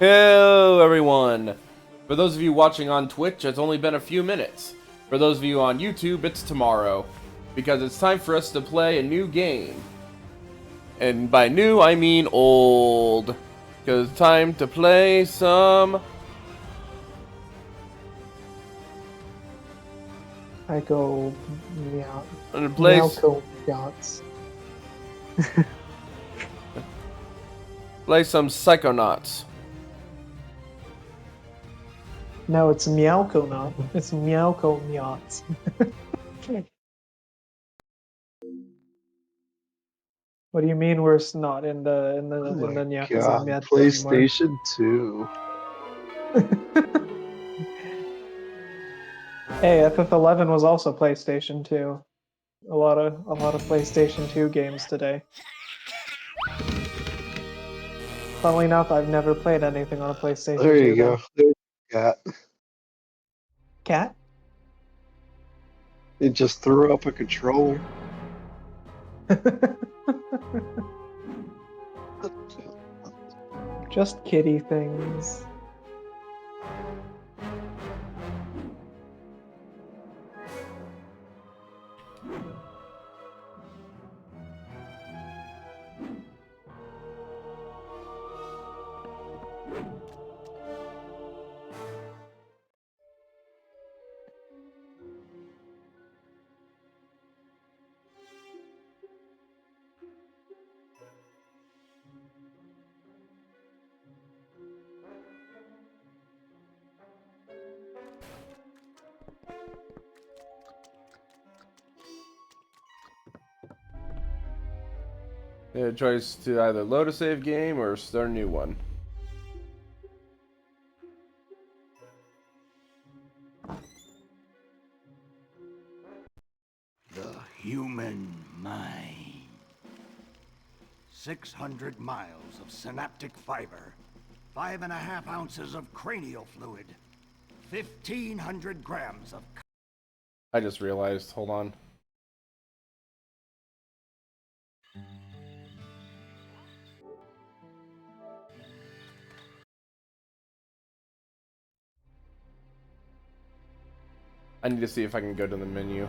Hello, everyone! For those of you watching on Twitch, it's only been a few minutes. For those of you on YouTube, it's tomorrow. Because it's time for us to play a new game. And by new, I mean old. Because it's time to play some... I go meow. Play Yachts. some Psychonauts. No, it's Meowco not. It's Meowco Yachts. What do you mean we're not in the Oh my Yakuza God, Meowco anymore? PlayStation 2. Hey, FF11 was also PlayStation 2. A lot of PlayStation 2 games today. Funnily enough, I've never played anything on a PlayStation 2. There you go. There you got. Cat? It just threw up a controller. Just kitty things. Choice to either load a save game or start a new one. The human mind. 600 miles of synaptic fiber, 5.5 ounces of cranial fluid, 1,500 grams of... I just realized, hold on. I need to see if I can go to the menu.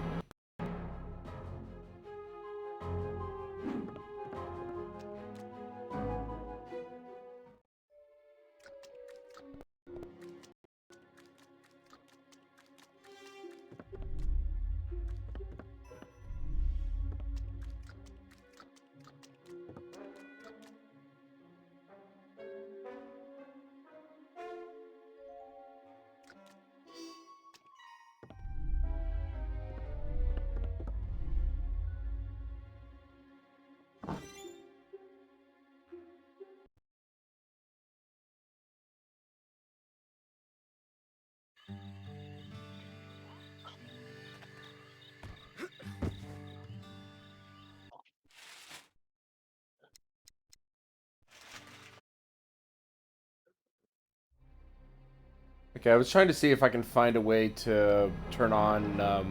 Okay, I was trying to see if I can find a way to turn on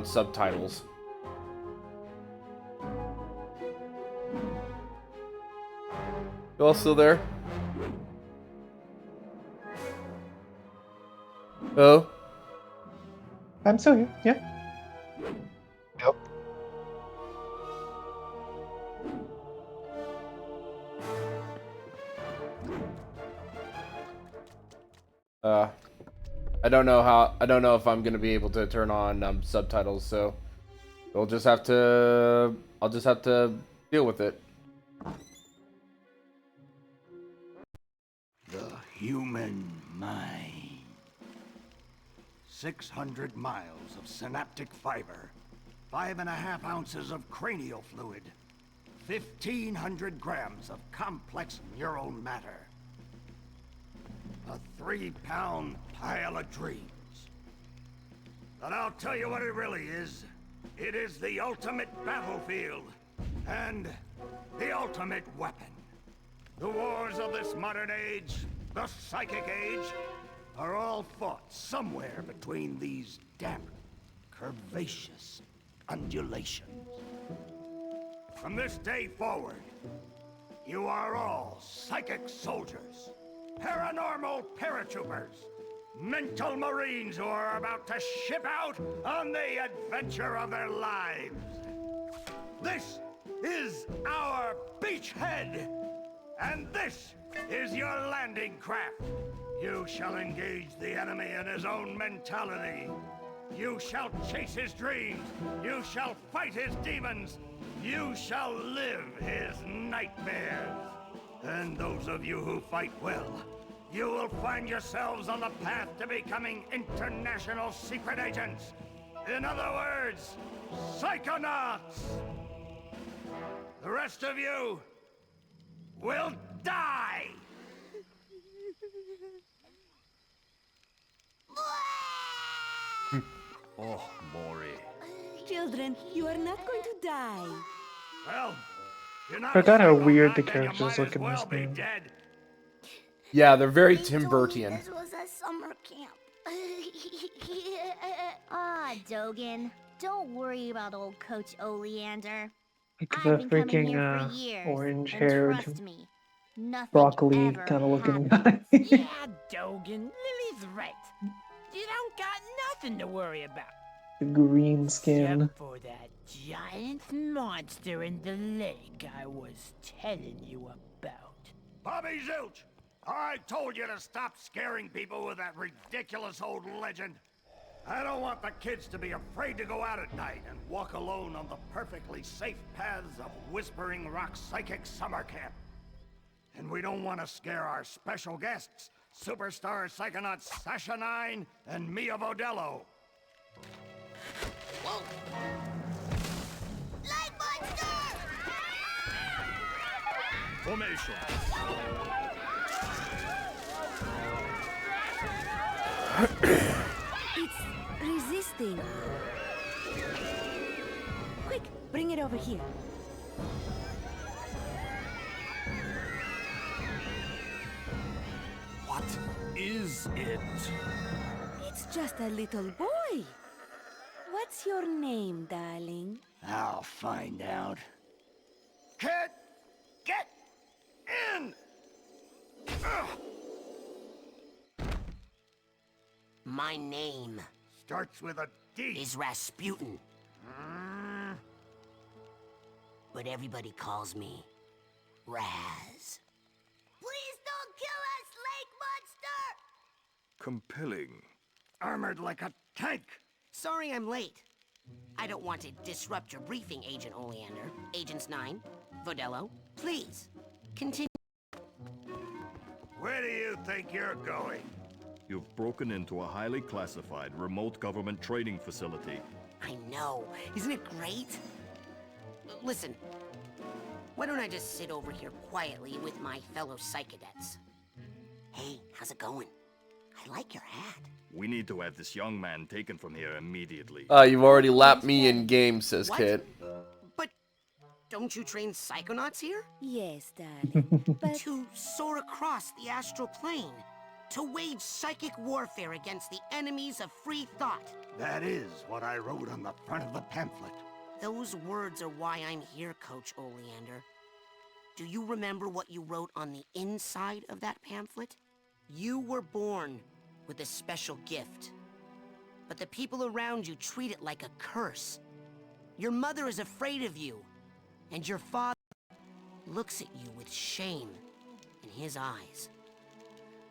subtitles. You all still there? Oh? I'm still here, yeah. Yep. I don't know if I'm gonna be able to turn on subtitles, so I'll just have to deal with it. The human mind. 600 miles of synaptic fiber, 5.5 ounces of cranial fluid, 1,500 grams of complex neural matter. A 3-pound pile of dreams. But I'll tell you what it really is. It is the ultimate battlefield, and the ultimate weapon. The wars of this modern age, the psychic age, are all fought somewhere between these damp, curvaceous undulations. From this day forward, You are all psychic soldiers, paranormal paratroopers, mental marines who are about to ship out on the adventure of their lives. This is our beachhead, and this is your landing craft. You shall engage the enemy in his own mentality. You shall chase his dreams. You shall fight his demons. You shall live his nightmares. And those of you who fight well, you will find yourselves on the path to becoming international secret agents. In other words, Psychonauts. The rest of you will die. Oh, Maury. Children, you are not going to die. Well, you're not Forgot how afraid of weird the that, then you characters might look as in this well be game. dead. Yeah, they're very They Tim told me Burtian. This was a summer camp. Ah, Dogan. Don't worry about old Coach Oleander. Like I've the been coming freaking here for years, and orange-haired, trust me, nothing broccoli ever kind of looking happens. guy. Yeah, Dogan, Lily's right. You don't got nothing to worry about. The green skin. Except for that giant monster in the lake I was telling you about. Bobby Zilch, I told you to stop scaring people with that ridiculous old legend. I don't want the kids to be afraid to go out at night and walk alone on the perfectly safe paths of Whispering Rock Psychic Summer Camp. And we don't want to scare our special guests, superstar psychonauts Sasha 9 and Mia Vodello. Whoa! Light monster! Formation. It's resisting. Quick, bring it over here. What is it? It's just a little boy. What's your name, darling? I'll find out. Kid, get in! Ugh. My name Starts with a D. is Rasputin, but everybody calls me Raz. Please don't kill us, lake monster! Compelling. Armored like a tank. Sorry I'm late. I don't want to disrupt your briefing, Agent Oleander. Agents 9, Vodello, please, continue. Where do you think you're going? You've broken into a highly classified remote government training facility. I know. Isn't it great? Listen, why don't I just sit over here quietly with my fellow psychedets? Hey, how's it going? I like your hat. We need to have this young man taken from here immediately. You've already lapped me in game, says What? Kit. But don't you train psychonauts here? Yes, darling. But To soar across the astral plane. To wage psychic warfare against the enemies of free thought. That is what I wrote on the front of the pamphlet. Those words are why I'm here, Coach Oleander. Do you remember what you wrote on the inside of that pamphlet? You were born with a special gift. But the people around you treat it like a curse. Your mother is afraid of you. And your father looks at you with shame in his eyes.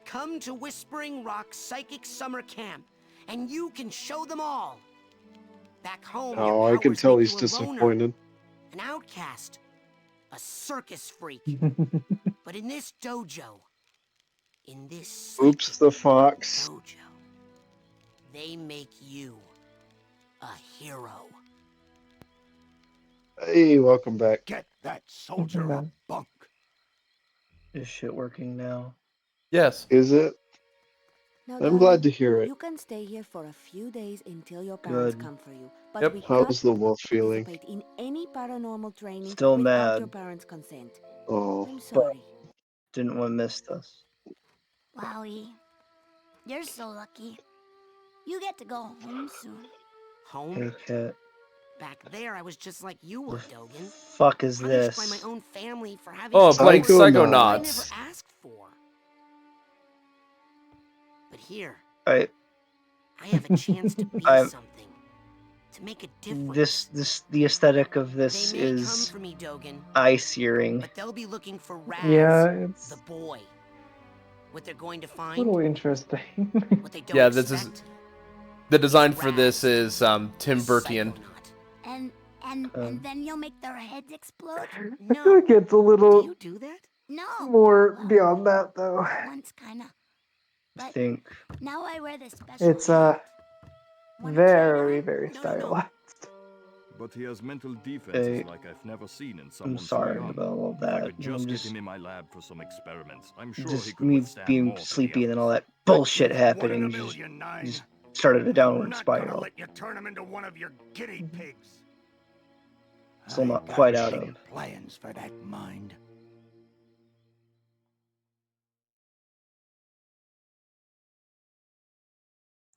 Come to Whispering Rock Psychic Summer Camp, and you can show them all. Back home, Oh, your I can powers tell make he's you a loner, disappointed. an outcast, a circus freak. But in this dojo, in this Oops, psychic the fox. dojo, they make you a hero. Hey, welcome back. Get that soldier a bunk. Is shit working now? Yes. Is it? now, I'm glad to darling, hear it. you can stay here for a few days until your parents Good. come for you. But Yep. we How's can't the wolf feeling? participate in any paranormal training Still without mad. your parents' consent. Oh, I'm sorry. Didn't want to miss this. Wowie. You're so lucky. You get to go home soon. Home? Hey, Kit. Back there, I was just like you were, Dogen. Fuck is Punished by this? my own family for having Oh, to playing do something I never Psychonauts. asked for. But here, I I have a chance to be I something. To make a difference. the aesthetic of They this may come is for me, Dogen, eye-searing. but they'll be looking for Raz, Yeah, it's the boy. What they're going to a find, little interesting. what they don't Yeah, this expect, is the design for Raz, this is Tim the Burtian. Psychonaut. And then you'll make their heads explode? I feel No. like it's a Do little you do that? No. more Well, beyond that, though. once kinda. I But think now I wear the special It's hat. Wanna try it very, on? very No. stylized. But he has mental defenses I- like I've never seen in I'm someone so sorry young. about all If I that. could I'm just get just him in my lab for some experiments, I'm sure he just could me withstand being more than the sleepy and then all others. that bullshit One in a happening million, Nine. just started a I'm downward not gonna spiral. let you turn him into one of your guinea pigs. Still I not got quite out big of. plans for that mind.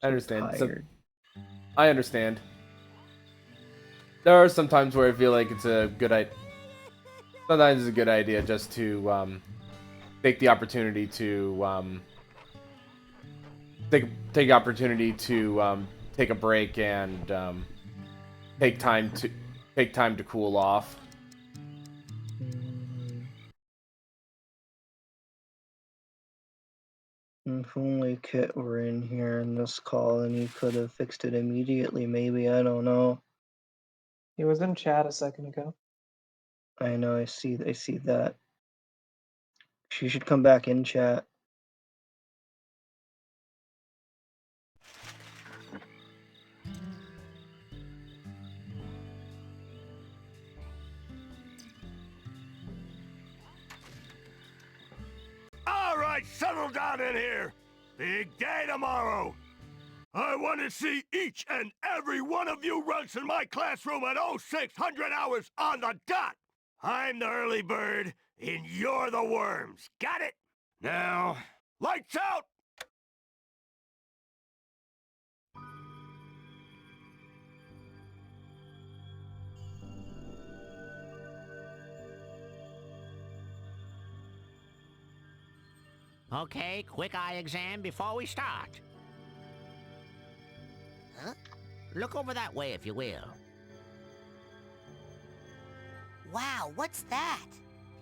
I understand. So, Tired. I understand. There are some times where I feel like it's a good idea. Sometimes it's a good idea just to take the opportunity to take the opportunity to take a break and take time to cool off. If only Kit were in here in this call and he could have fixed it immediately, maybe, I don't know. He was in chat a second ago. I know, I see that. She should come back in chat. All right, settle down in here. Big day tomorrow. I want to see each and every one of you runts in my classroom at 0600 hours on the dot. I'm the early bird, and you're the worms. Got it? Now, lights out! Okay, quick eye exam before we start. Huh? Look over that way, if you will. Wow, what's that?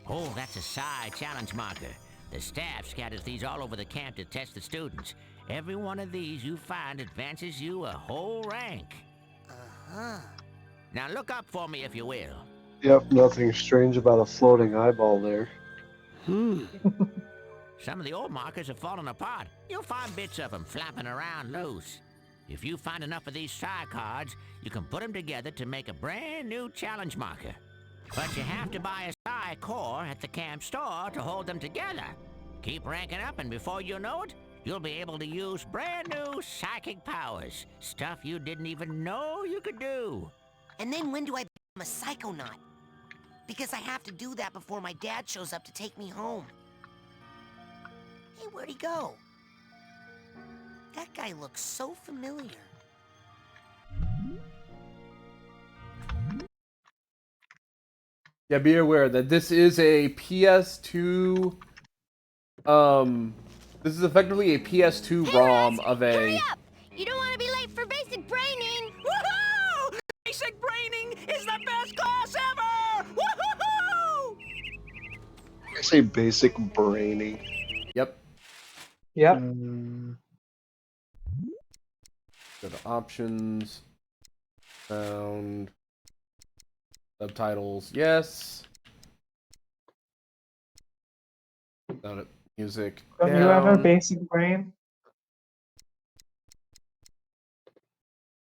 Oh, that's a psi challenge marker. The staff scatters these all over the camp to test the students. Every one of these you find advances you a whole rank. Uh-huh. Now look up for me, if you will. Yep, nothing strange about a floating eyeball there. Some of the old markers have fallen apart. You'll find bits of them flapping around loose. If you find enough of these psi cards, you can put them together to make a brand new challenge marker. But you have to buy a psi core at the camp store to hold them together. Keep ranking up, and before you know it, you'll be able to use brand new psychic powers. Stuff you didn't even know you could do. And then when do I become a psychonaut? Because I have to do that before my dad shows up to take me home. Hey, where'd he go? That guy looks so familiar. Yeah, be aware that this is a PS2. This is effectively a PS2 ROM of a. Hurry up! You don't want to be late for basic braining! Woohoo! Basic braining is the best class ever! Woohoo! I say basic braining. Yep. Yep. Go to options. Sound. Subtitles. Yes. Sound music. Don't you have a down. basic brain?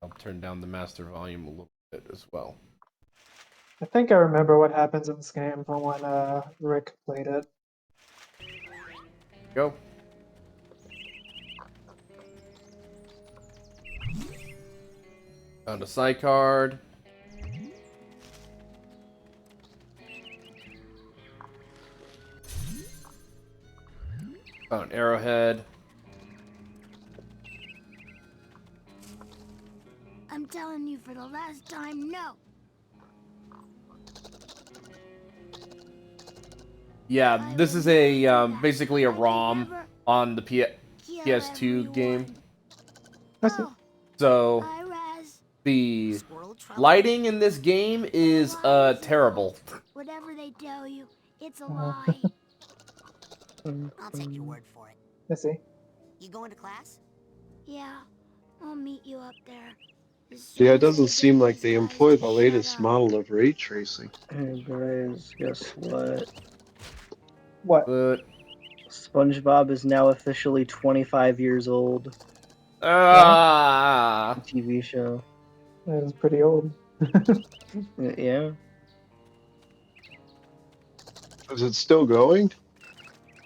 I'll turn down the master volume a little bit as well. I think I remember what happens in this game from when Rick played it. Go. Found a psi card. Found an arrowhead. I'm telling you for the last time, no. Yeah, this is a basically a ROM on the PS2 game. I see. So the lighting in this game is terrible. Whatever they tell you, it's a Uh-huh. lie. I'll take your word for it. I see. You going to class? Yeah, I'll meet you up there. Yeah, it doesn't seem like they employ the latest model of ray tracing. Hey guys, guess what? What? But SpongeBob is now officially 25 years old. ah, TV show. That is pretty old. Yeah. Is it still going?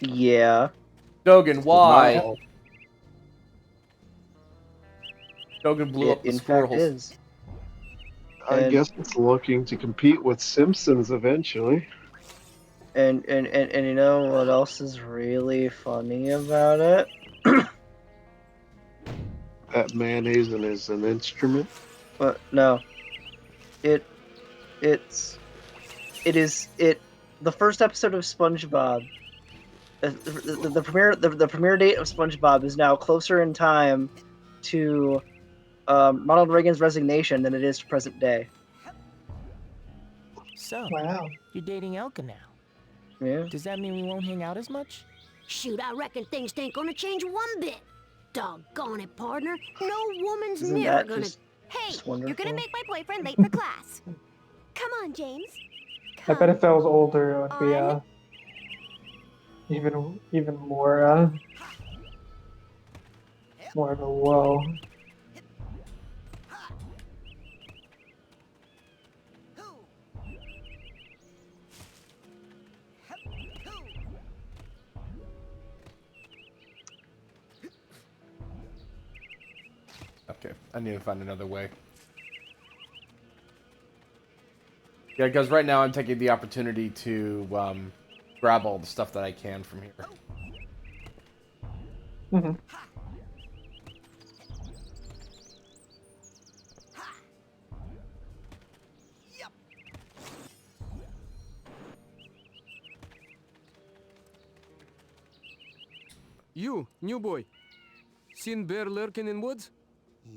Yeah. Dogen, why? Wow. Dogen blew up the In fact squirrels. is. I And- guess it's looking to compete with Simpsons eventually. And you know what else is really funny about it? That mayonnaise is an instrument. But no. The first episode of SpongeBob, the premiere date of SpongeBob is now closer in time to Ronald Reagan's resignation than it is to present day. So, Wow. you're dating Elka now. Yeah. Does that mean we won't hang out as much? Shoot, I reckon things ain't gonna change one bit. Doggone it, partner. No woman's Isn't never that gonna. just Hey, you're wonderful? gonna make my boyfriend late for class. Come on, James. I bet if I was older, it would be even more of a whoa. Okay, I need to find another way. Yeah, because right now I'm taking the opportunity to grab all the stuff that I can from here. Mm-hmm. You, new boy. Seen bear lurking in woods?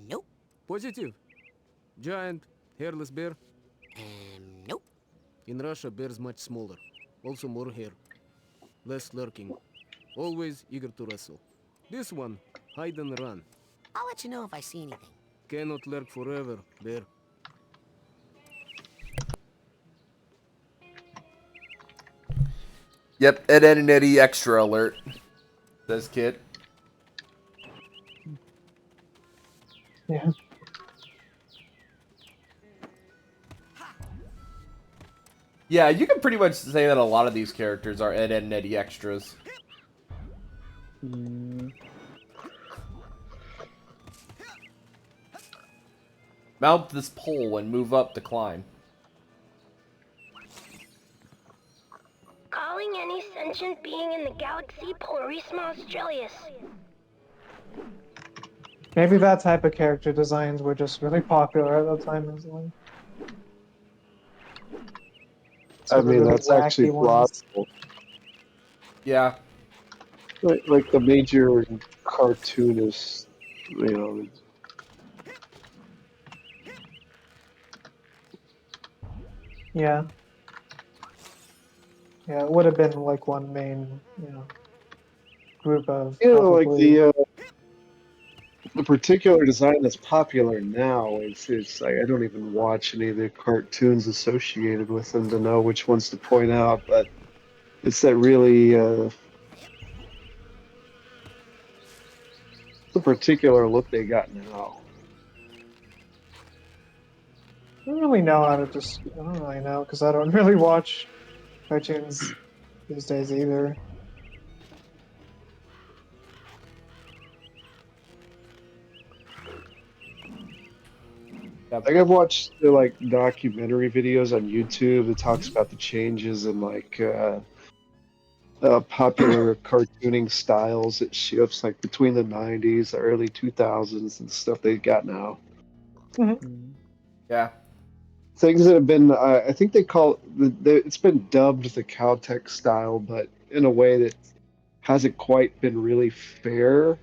Nope. Positive. Giant, hairless bear? Nope. In Russia, bears much smaller. Also more hair. Less lurking. Always eager to wrestle. This one, hide and run. I'll let you know if I see anything. Cannot lurk forever, bear. Yep, Ed, Ed, and Eddie extra alert. Says Kid. Yeah. Yeah, you can pretty much say that a lot of these characters are Ed, Ed, and Eddie extras. Mount this pole and move up to climb. Calling any sentient being in the galaxy Polarisma Australis. Maybe that type of character designs were just really popular at the time as well. I mean, really that's actually wacky ones. plausible. Yeah. Like the major cartoonists, you know. Yeah. Yeah, it would have been like one main, group of. You know, like probably- the particular design that's popular now is like, I don't even watch any of the cartoons associated with them to know which ones to point out, but it's that really the particular look they got now. I don't really know how to just. I don't really know because I don't really watch cartoons these days either. Like I've watched the like documentary videos on YouTube that talks about the changes in like popular cartooning styles that shifts like between the 90s, the early 2000s, and stuff they got now. Yeah. things that have been, I think they call it's been dubbed the Caltech style, but in a way that hasn't quite been really fair,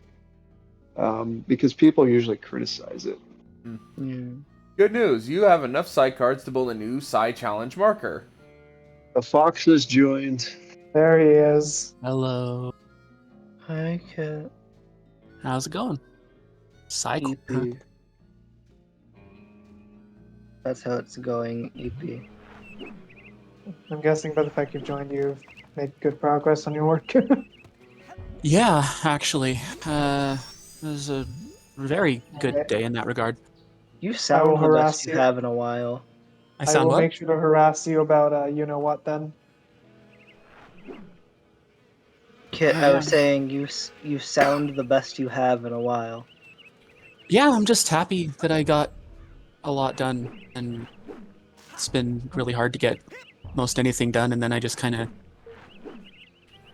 because people usually criticize it. Good news, you have enough Psy cards to build a new Psy challenge marker. The Fox has joined. There he is. Hello. Hi, Kit. How's it going? Cycle. Huh? EP. That's how it's going, EP. I'm guessing by the fact you've joined, you've made good progress on your work. Yeah, actually. It was a very good day in that regard. You I sound will the harass best you you. have in a while. I will make sure to harass you about you know what then. Kit, I was saying you sound the best you have in a while. Yeah, I'm just happy that I got a lot done, and it's been really hard to get most anything done, and then I just kind of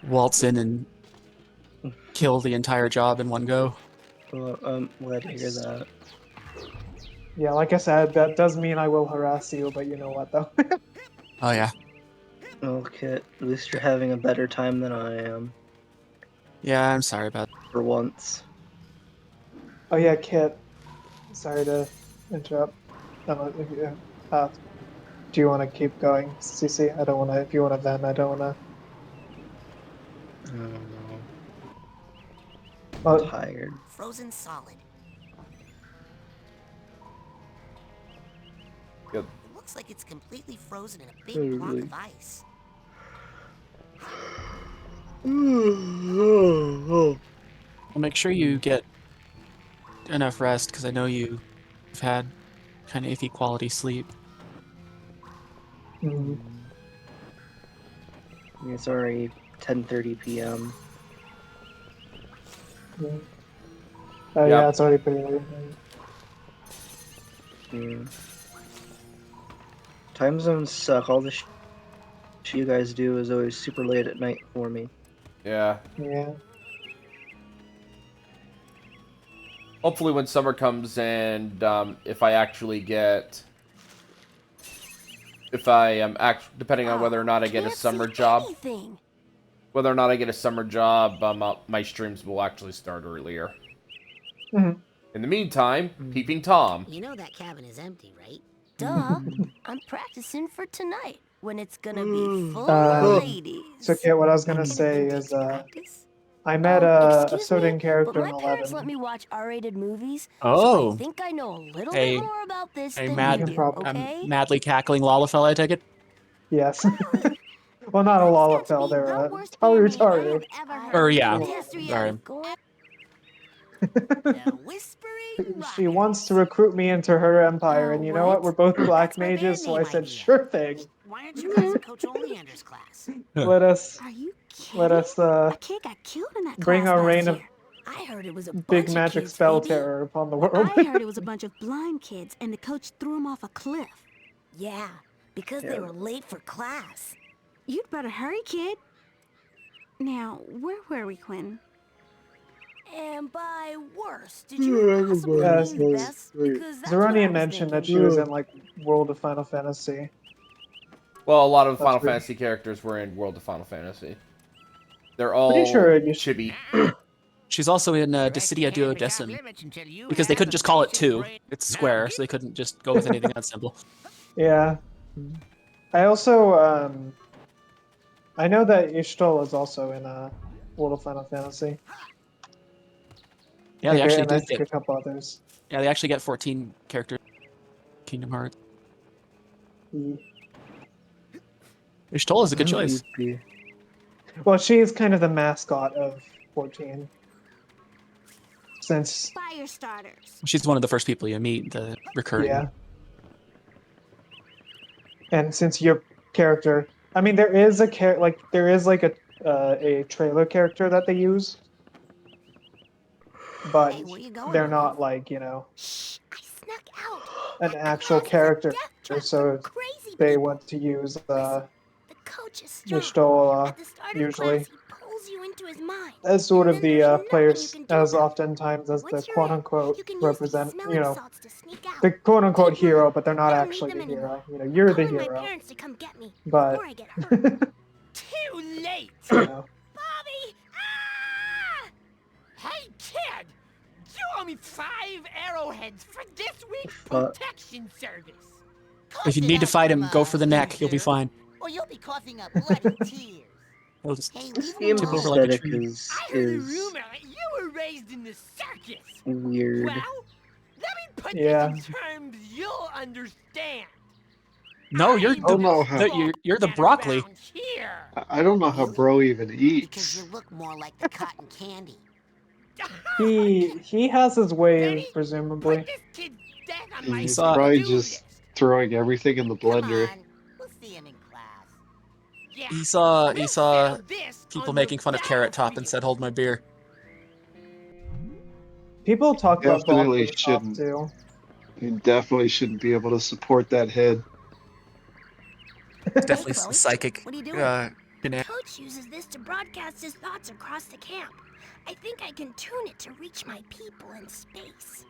waltz in and kill the entire job in one go. Well, I'm glad to hear that. Yeah, like I said, that does mean I will harass you, but you know what though. Oh yeah. Well, Kit, at least you're having a better time than I am. Yeah, I'm sorry about that. For once. Oh yeah, Kit. Sorry to interrupt. If you, do you want to keep going, CC? I don't want to. If you want to vent, I don't want I don't know. to. I'm tired. Frozen solid. Good. It looks like it's completely frozen in a big block of ice. Well, make sure you get enough rest, because I know you've had kind of iffy quality sleep. It's already 10:30 p.m. Yeah, it's already pretty late. Time zones suck. All the you guys do is always super late at night for me. Yeah. Yeah. Hopefully when summer comes and if I actually get... If I am depending on whether or not I get a summer job... Whether or not I get a summer job, my streams will actually start earlier. Mm-hmm. In the meantime, Peeping Tom. You know that cabin is empty, right? Duh. I'm practicing for tonight when it's gonna be full of ladies. So, Kit, what I was gonna say is, I met a certain character in But my parents 11. let me watch R-rated movies, Oh. so I think I know a little Hey. bit more about this Hey, than mad, you do, okay? madly cackling Lalafell, I take it? Yes. Well, not a Lalafell, they're totally retarded. Or, yeah. Sorry. She wants to recruit me into her empire, and you know what? We're both black mages, so I said, sure thing. Why aren't you guys in Coach Oleander's class? Let us Kid got killed in that bring class our last reign of year. I heard it was a big bunch of magic kids, spell baby. terror upon the world. I heard it was a bunch of blind kids, and the coach threw them off a cliff. Yeah, because they were late for class. You'd better hurry, kid. Now, where were we, Quinn? And by worse, did you possibly mean best? Because that's what I Zeronian was mentioned that thinking. she was in like World of Final Fantasy. Well, a lot of Final weird. Fantasy characters were in World of Final Fantasy. They're all Pretty sure chibi. She's also in Dissidia Duodecim, because they couldn't just call it 2. It's square, so they couldn't just go with anything that simple. Yeah. I also, I know that Ishtal is also in World of Final Fantasy. Yeah, they actually and I do think get, a couple others. yeah, they actually get 14 characters in Kingdom Hearts. Ishtal is a good choice. Well, she is kind of the mascot of 14. Since Fire starters. She's one of the first people you meet, the recurring. yeah. And since your character, I mean, there is a a trailer character that they use, but they're not like, you know, an actual character. So they want to use Ishtal usually. squeeze you into his mind. as sort of And then there's the nothing you players, can do as about it. oftentimes as the Once you're quote in, unquote you can use these represent, smelling salts to sneak out. the quote unquote Keep moving. hero, but they're not I don't need actually them the hero. anymore. You're the Calling my hero. parents to come get me But before I get hurt. Too late! Bobby! Ah! Hey, kid! You owe me 5 arrowheads for this week's Fuck. protection service. If you need to fight him, go for the neck. You'll be fine. Or you'll be coughing up bloody tears. He'll just Hey, This leave him game's tip alone. over like a aesthetic tree. is I heard a rumor you were raised in the circus. weird. Well, let me put Yeah. this in terms you'll understand. No, you're I don't know how. you're the broccoli. Around here. I don't know how bro even Because eats. you look more like the cotton candy. he has his ways, Benny, presumably. Put this kid's death on my He's saw- probably to-do just list. throwing everything in the Come blender. on, we'll see him in class. Yeah, He saw we'll saw settle this people on making the fun of Carrot Top and battlefield. said, "Hold my beer." People talk about Definitely broccoli top shouldn't. too. You definitely shouldn't be able to support that head. Definitely Chloe, psychic. what are you doing? Coach uses this to broadcast his thoughts across the camp. I think I can tune it to reach my people in space.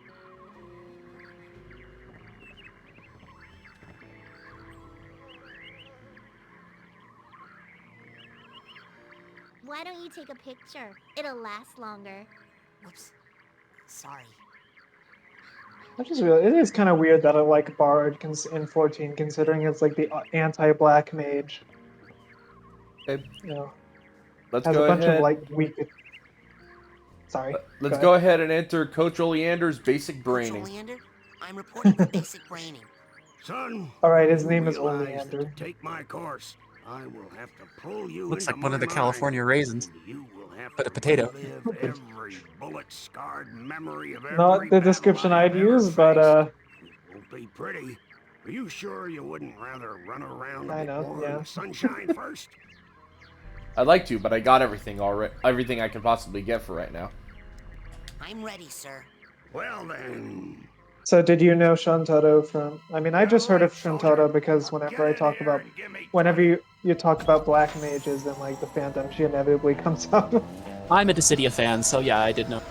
Why don't you take a picture? It'll last longer. Whoops. Sorry. Which is really, it is kind of weird that I like Bard in 14, considering it's like the anti-black mage. Okay, You know, let's has go a bunch ahead. of like weak. Sorry. Let's go go ahead and enter Coach Oleander's basic Coach braining. Oleander, I'm reporting for basic braining. Son, All right, his you name is realize Oleander. that to take my course, I will have to pull you Looks into like one of my the California mind, raisins, and you will have but to a potato. relive every bullet-scarred memory of every Not the battle description I've I'd ever use, but faced. It won't be pretty. Are you sure you wouldn't rather run around a I bit know, more yeah. in the sunshine first? I'd like to, but I got everything already. Everything I can possibly get for right now. I'm ready, sir. Well then. So did you know Shuntaro from? I mean, I just heard of Shuntaro because whenever I talk about, whenever you talk about black mages in like the fandom, she inevitably comes up. I'm a Dissidia fan, so yeah, I did know.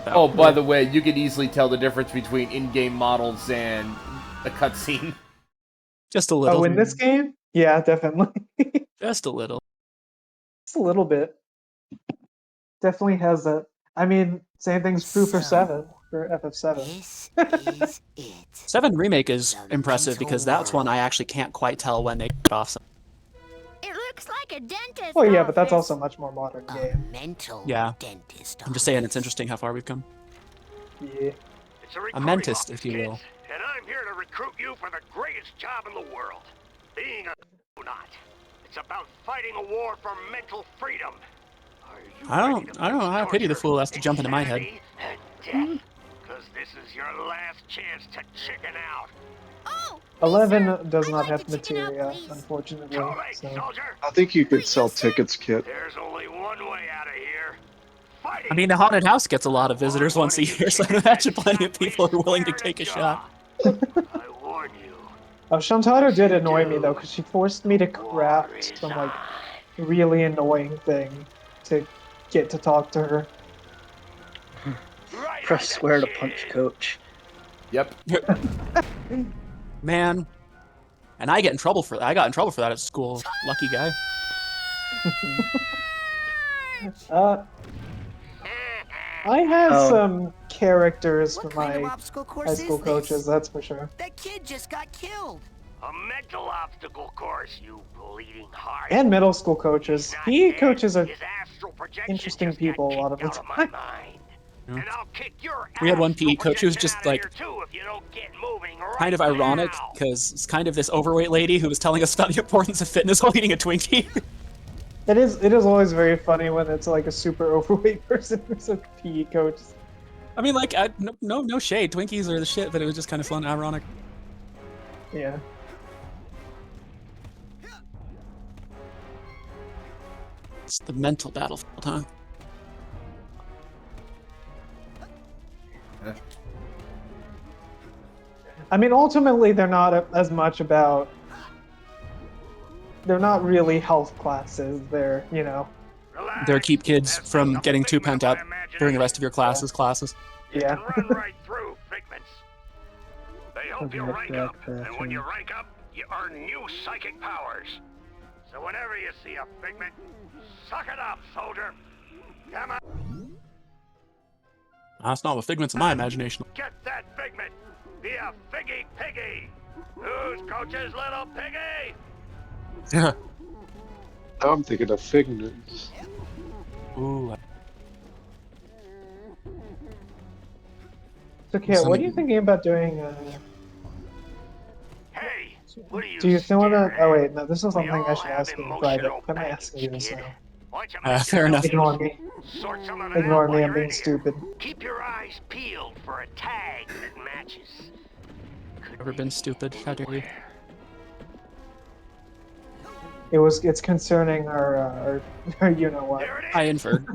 that. Oh, by the way, you could easily tell the difference between in-game models and a cutscene. Just a little. Oh, in this game? Yeah, definitely. Just a little. Just a little bit. Definitely has that. I mean, same thing's true for 7, for FF7. This is it. 7 Remake is impressive because that's one I actually can't quite tell when they get off. It looks like a dentist. Well, yeah, but that's office. also a much more modern A game. mental Yeah. dentist. I'm just saying it's interesting how far we've come. Yeah. It's a A recruiting mentist, office, if you will. kids, and I'm here to recruit you for the greatest job in the world. Being a psychonaut. It's about fighting a war for mental freedom. I don't know. I pity the fool who has to jump into my head. Because this is your last chance to chicken out. Oh, 11 does not have materia, unfortunately. So. I think you could sell tickets, Kit. There's only one way out of here. Fighting. I mean, the haunted house gets a lot of visitors once a year, so I imagine plenty of people are willing to take a shot. I warn you. Oh, Shuntaro did annoy me though, because she forced me to craft some like really annoying thing to get to talk to her. Press square to punch Coach. Yep. Man. And I get in trouble for that. I got in trouble for that at school. Lucky guy. I had Oh. some characters for What kind of my obstacle course high is school this? coaches, that's for sure. That kid just got killed. A mental obstacle course, you bleeding heart. And middle school coaches. He coaches are His astral projection interesting just got people a lot of the kicked out my time. mind. And I'll kick your We had one astral PE coach who was projection just out of like here, too, if you don't get moving kind of right ironic now. because it's kind of this overweight lady who was telling us about the importance of fitness while eating a Twinkie. It is always very funny when it's like a super overweight person who's a PE coach. I mean, like, no shade. Twinkies are the shit, but it was just kind of fun, ironic. Yeah. It's the mental battlefield, huh? I mean, ultimately, they're not as much about. They're not really health classes. They're, you know, there keep kids from getting too pent up during the rest of your classes. Yeah. Run right through figments. They help you rank up, and when you rank up, you earn new psychic powers. So whenever you see a figment, suck it up, soldier. Come on. That's not what figments of my imagination. Get that figment. Be a figgy piggy. Who's Coach's little piggy? Yeah. Now I'm thinking of figments. Ooh. So, Kit, what are you thinking about doing? Hey, what are you? Do you still want to? Oh wait, no. This is something I should ask you in private. I'm gonna ask you this now. Fair enough. Ignore me. Ignore me. I'm being stupid. Keep your eyes peeled for a tag that matches. Ever been stupid? How dare you? It's concerning our you know what. I inferred.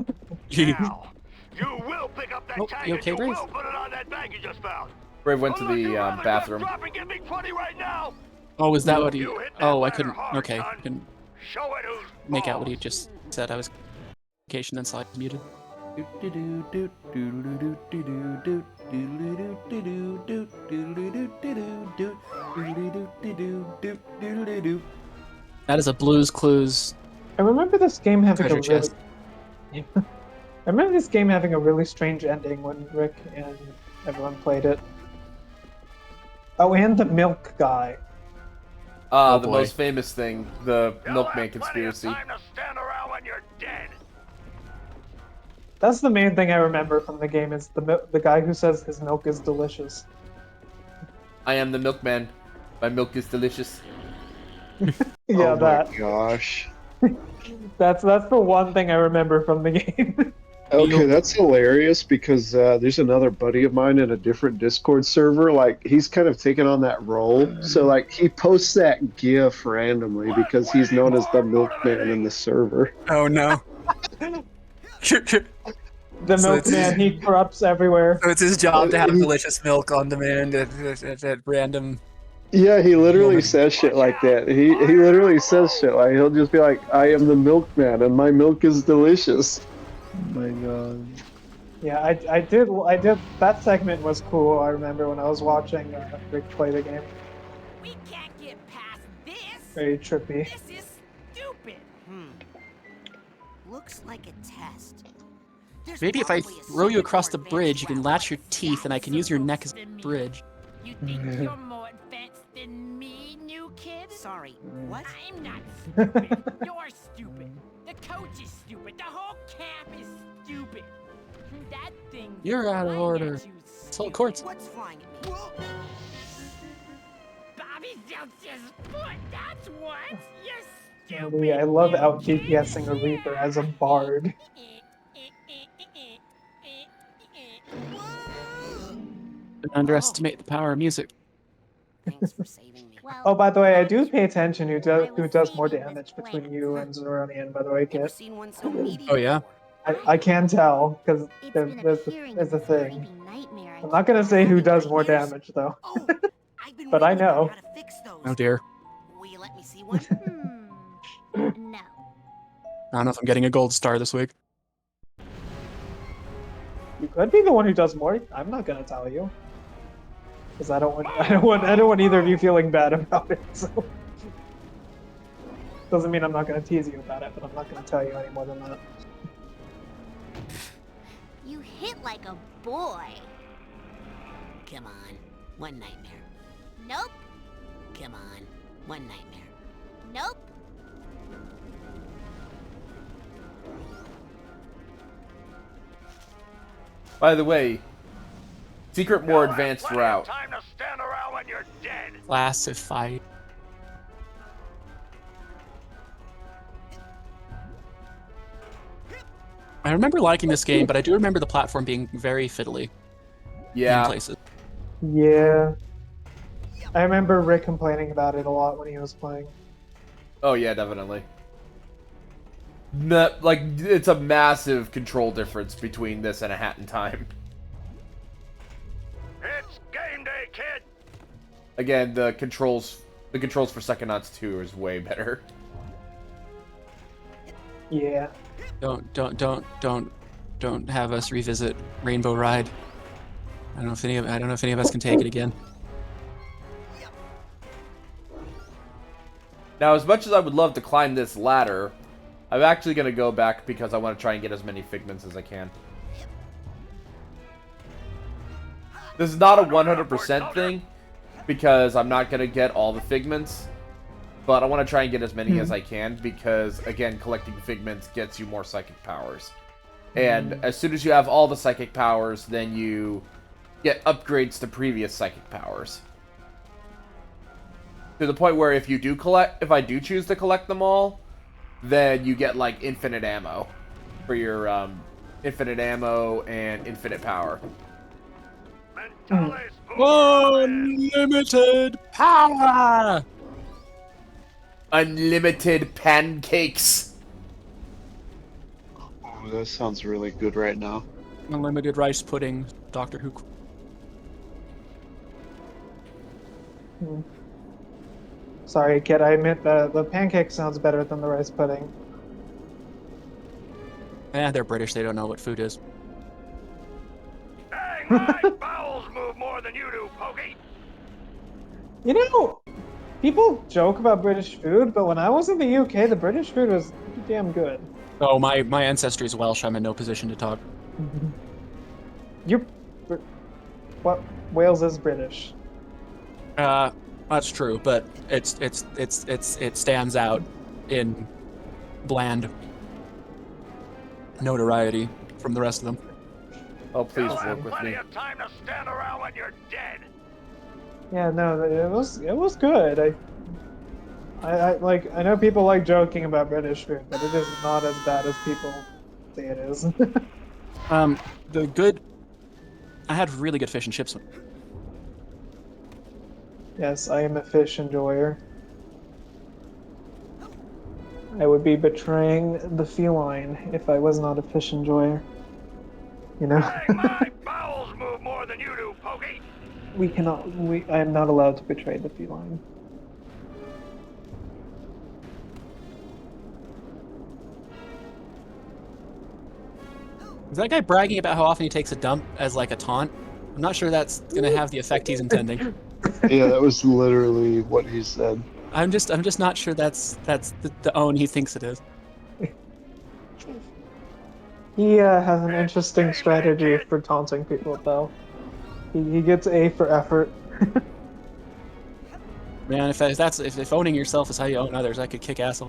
Now, you will pick up that tag you and okay, you Brave? will put it on that bag you just found. Brave went to the bathroom. Drop and get me 20 right now. Oh, is that what he? You hit that Oh, I ladder couldn't. hard, Okay, son. couldn't Show it who's make out what boss. he just said. I was vacation and so I was muted. That is a Blue's Clues. I remember this game having a Treasure really. chest. I remember this game having a really strange ending when Rick and everyone played it. Oh, and the milk guy. The boy. most famous thing, the Milkman Plenty of conspiracy. time to stand around when you're dead. That's the main thing I remember from the game is the guy who says his milk is delicious. I am the Milkman. My milk is delicious. Yeah, Oh that. my gosh. That's the one thing I remember from the game. Okay, that's hilarious because there's another buddy of mine in a different Discord server. Like, he's kind of taken on that role. So, like, he posts that GIF randomly because he's known as the Milkman in the server. Oh no. The So it's- milkman, he corrupts everywhere. So it's his job to have delicious milk on demand at random. Yeah, he literally says shit like that. He literally says shit like, he'll just be like, I am the Milkman and my milk is delicious. Oh my god. Yeah, I did. That segment was cool. I remember when I was watching Rick play the game. We can't get past this. Very trippy. This is stupid. Looks like a test. There's Maybe if I probably a throw you secret across more the advanced bridge, you can route. latch your teeth, and I can use your neck as a bridge. You think you're more advanced than me, new kid? Sorry, what? I'm not stupid. You're stupid. The coach is stupid. The whole camp is stupid. That thing. You're out of flying order. at you, Salt courts. What's flying at me? Bobby Zeltz's foot. That's what. You're Oh, stupid. yeah, I love out DPSing a Reaper as a bard. Don't underestimate the power of music. Thanks for saving me. Oh, by the way, I do pay attention who does more damage between you and Zeronian, by the way, Never Kit. seen one so meaty Oh yeah. I can tell, because It's been there's a thing. creepy nightmare. I'm not gonna say who does more damage, though. Oh, I've been But I reading about know. how to fix those. Oh dear. Will you let me see one? No. I don't know if I'm getting a gold star this week. You could be the one who does more. I'm not gonna tell you, because I don't want either of you feeling bad about it. So doesn't mean I'm not gonna tease you about it, but I'm not gonna tell you any more than that. You hit like a boy. Come on, one nightmare. Nope. Come on, one nightmare. Nope. By the way, secret more advanced route. Time to stand around when you're dead. Classified. I remember liking this game, but I do remember the platform being very fiddly in Yeah. places. Yeah. I remember Rick complaining about it a lot when he was playing. Oh yeah, definitely. Like, it's a massive control difference between this and A Hat in Time. It's game day, kid. Again, the controls for Psychonauts 2 is way better. Yeah. Don't have us revisit Rainbow Ride. I don't know if any of us can take it again. Now, as much as I would love to climb this ladder, I'm actually going to go back because I want to try and get as many figments as I can. This is not a 100% thing, because I'm not going to get all the figments, but I want to try and get as many as I can, because, again, collecting figments gets you more psychic powers. And as soon as you have all the psychic powers, then you get upgrades to previous psychic powers. To the point where if I do choose to collect them all, then you get, like, infinite ammo for your, infinite ammo and infinite power. Unlimited power! Unlimited pancakes! Oh, that sounds really good right now. Unlimited rice pudding, Doctor Who. Sorry, kid. I admit the pancake sounds better than the rice pudding. Eh, they're British. They don't know what food is. Hey, my bowels move more than you do, Pokey. You know, people joke about British food, but when I was in the UK, the British food was pretty damn good. Oh, my ancestry is Welsh. I'm in no position to talk. What? Wales is British. That's true, but it stands out in bland notoriety from the rest of them. Oh, please You'll have work with plenty me. of time to stand around when you're dead. Yeah, no, it was good. I know people like joking about British food, but it is not as bad as people say it is. I had really good fish and chips. Yes, I am a fish enjoyer. I would be betraying the feline if I was not a fish enjoyer. You know? Hey, my bowels move more than you do, Pokey. I am not allowed to betray the feline. Is that guy bragging about how often he takes a dump as like a taunt? I'm not sure that's gonna have the effect he's intending. Yeah, that was literally what he said. I'm just not sure that's the own he thinks it is. He has an interesting strategy for taunting people, though. He gets A for effort. Man, if owning yourself is how you own others, I could kick ass.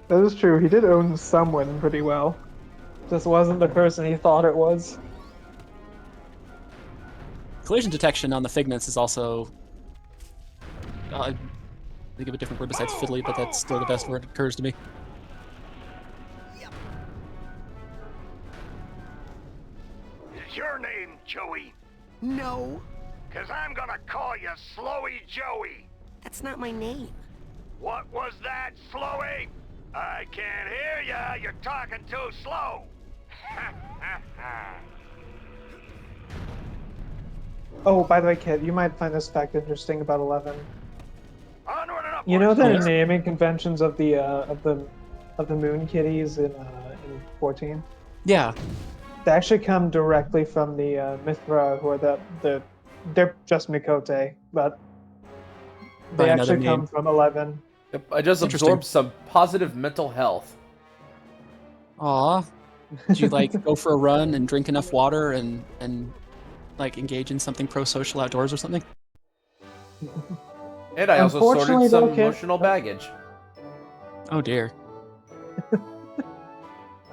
That is true. He did own someone pretty well. Just wasn't the person he thought it was. Collision detection on the figments is also. I think of a different word besides fiddly, but that's still the best word that occurs to me. Is your name Joey? No. 'Cause I'm gonna call you Slowy Joey. That's not my name. What was that, Slowy? I can't hear ya. You're talking too slow. Oh, by the way, Kit, you might find this fact interesting about 11. Onward and upward. You know the Yes. naming conventions of the moon kitties in 14? Yeah. They actually come directly from the Mithra, who are they're just Mikote, but By they another actually come name. from 11. Yep, I just Interesting. absorbed some positive mental health. Aw. Did you like go for a run and drink enough water and like engage in something pro-social outdoors or something? And I also Unfortunately, sorted some though, Kit- emotional baggage. Oh dear.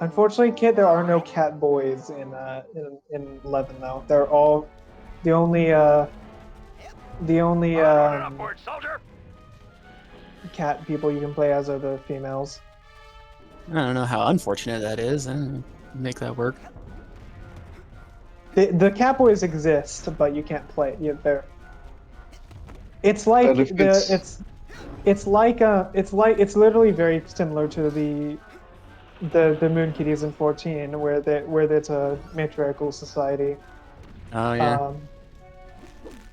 Unfortunately, Kit, there are no cat boys in 11 though. They're all the only Onward and upward, soldier. cat people you can play as are the females. I don't know how unfortunate that is. I don't know. Make that work. The cat boys exist, but you can't play. They're. It's like Benefits. it's literally very similar to the Moon Kitties in 14, where it's a matriarchal society. Oh yeah.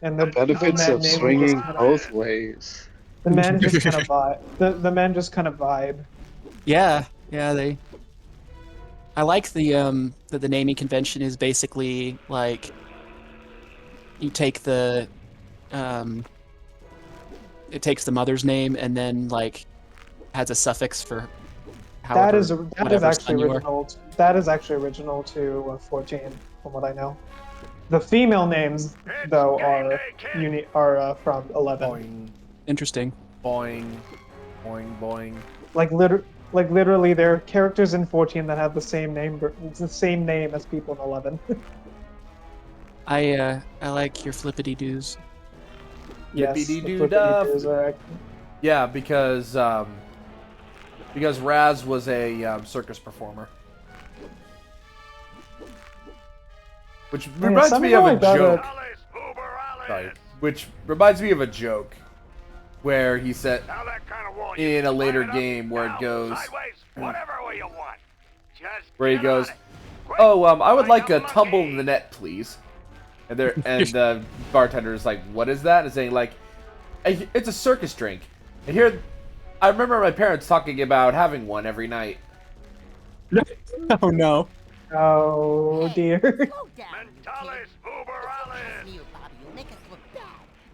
And the Benefits that of naming swinging just kinda- both ways. The men just kind of vibe. The men just kind of vibe. Yeah, they. I like the the naming convention is basically like you take the it takes the mother's name and then like has a suffix for however That is whatever actually son you are. original. That is actually original to 14, from what I know. The female names though are from 11. Boing, Interesting. boing, boing, boing. Like literally, there are characters in 14 that have the same name. It's the same name as people in 11. I like your flippity doos. Yes, the Yippee-dee-doo-duff. flippity-doos are Yeah, because Raz was a circus performer, which reminds me of a joke. Sorry, which reminds me of a joke where he said in a later game where it goes, where he goes, "Oh, I would like a tumble in the net, please." And the bartender is like, "What is that?" And saying like, "It's a circus drink." And here, I remember my parents talking about having one every night. Oh no. Oh dear. Mentalis uberalis! Me or Bobby will make us look bad,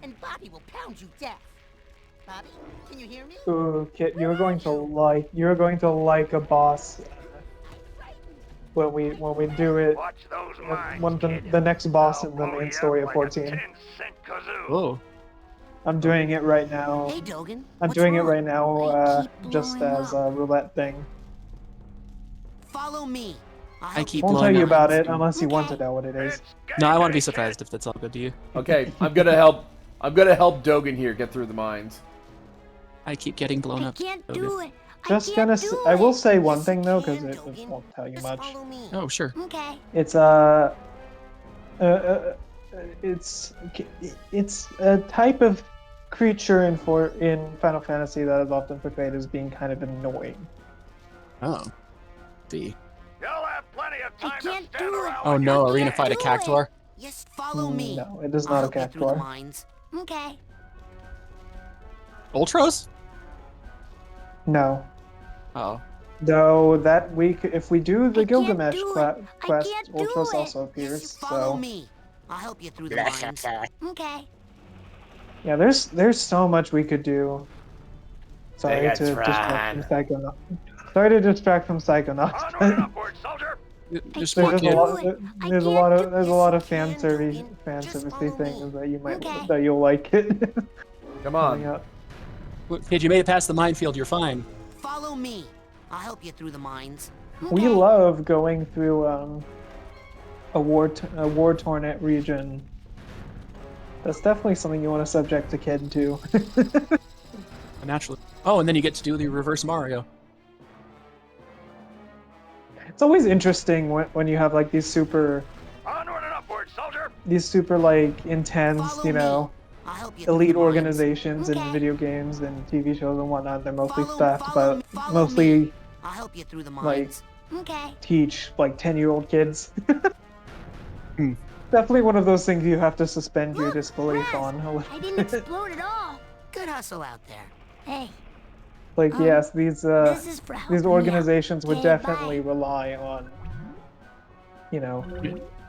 and Bobby will pound you deaf. Bobby, can you hear me? Ooh, Kit, you're going to like a boss when we do it. The next boss in the main story of 14. Oh. I'm doing it right now. Hey, Dogen. I'm doing it right now, just as a roulette thing. Follow me. I keep Won't tell blowing you up. about it unless you want to know what it is. No, I want to be surprised if that's all good to you. Okay, I'm gonna help Dogen here get through the mines. I keep getting blown up. Can't Okay. do it. Just gonna. I will say one thing though, because it won't tell you much. Oh, sure. Okay. It's it's a type of creature in Final Fantasy that is often portrayed as being kind of annoying. Oh. See. You'll have plenty of time to stand around. Oh no, are we gonna fight a cactuar? Just follow me. No, it is not a I'll help you through the cactuar. mines. Okay. Ultros? No. Oh. Though that week, if we do the Gilgamesh quest, can't do Ultros it. also appears. Follow So me. I'll help you through the mines. Okay. yeah, there's so much we could do. Sorry That's to distract right. from Psychonauts. Sorry to distract from Psychonauts. Onward and upward, soldier! There's There's four a lot of fan servicey things that you might that you'll like it. Come coming on. up. Kid, you made it past the minefield, you're fine. Follow me. I'll help you through the mines. We love going through a war-torn region. That's definitely something you want to subject a kid to. Naturally. Oh, and then you get to do the reverse Mario. It's always interesting when you have like these super Onward and upward, soldier! like intense, you know, I'll help you through elite the mines. organizations in video games and TV shows and whatnot. They're mostly staffed, but mostly I'll help you through the like mines. Okay. teach like 10-year-old kids. Definitely one of those things you have to suspend your disbelief on. I didn't explode at all. Good hustle out there. Hey. Like yes, This is for helping these me out. organizations would Okay, definitely rely on, you know. I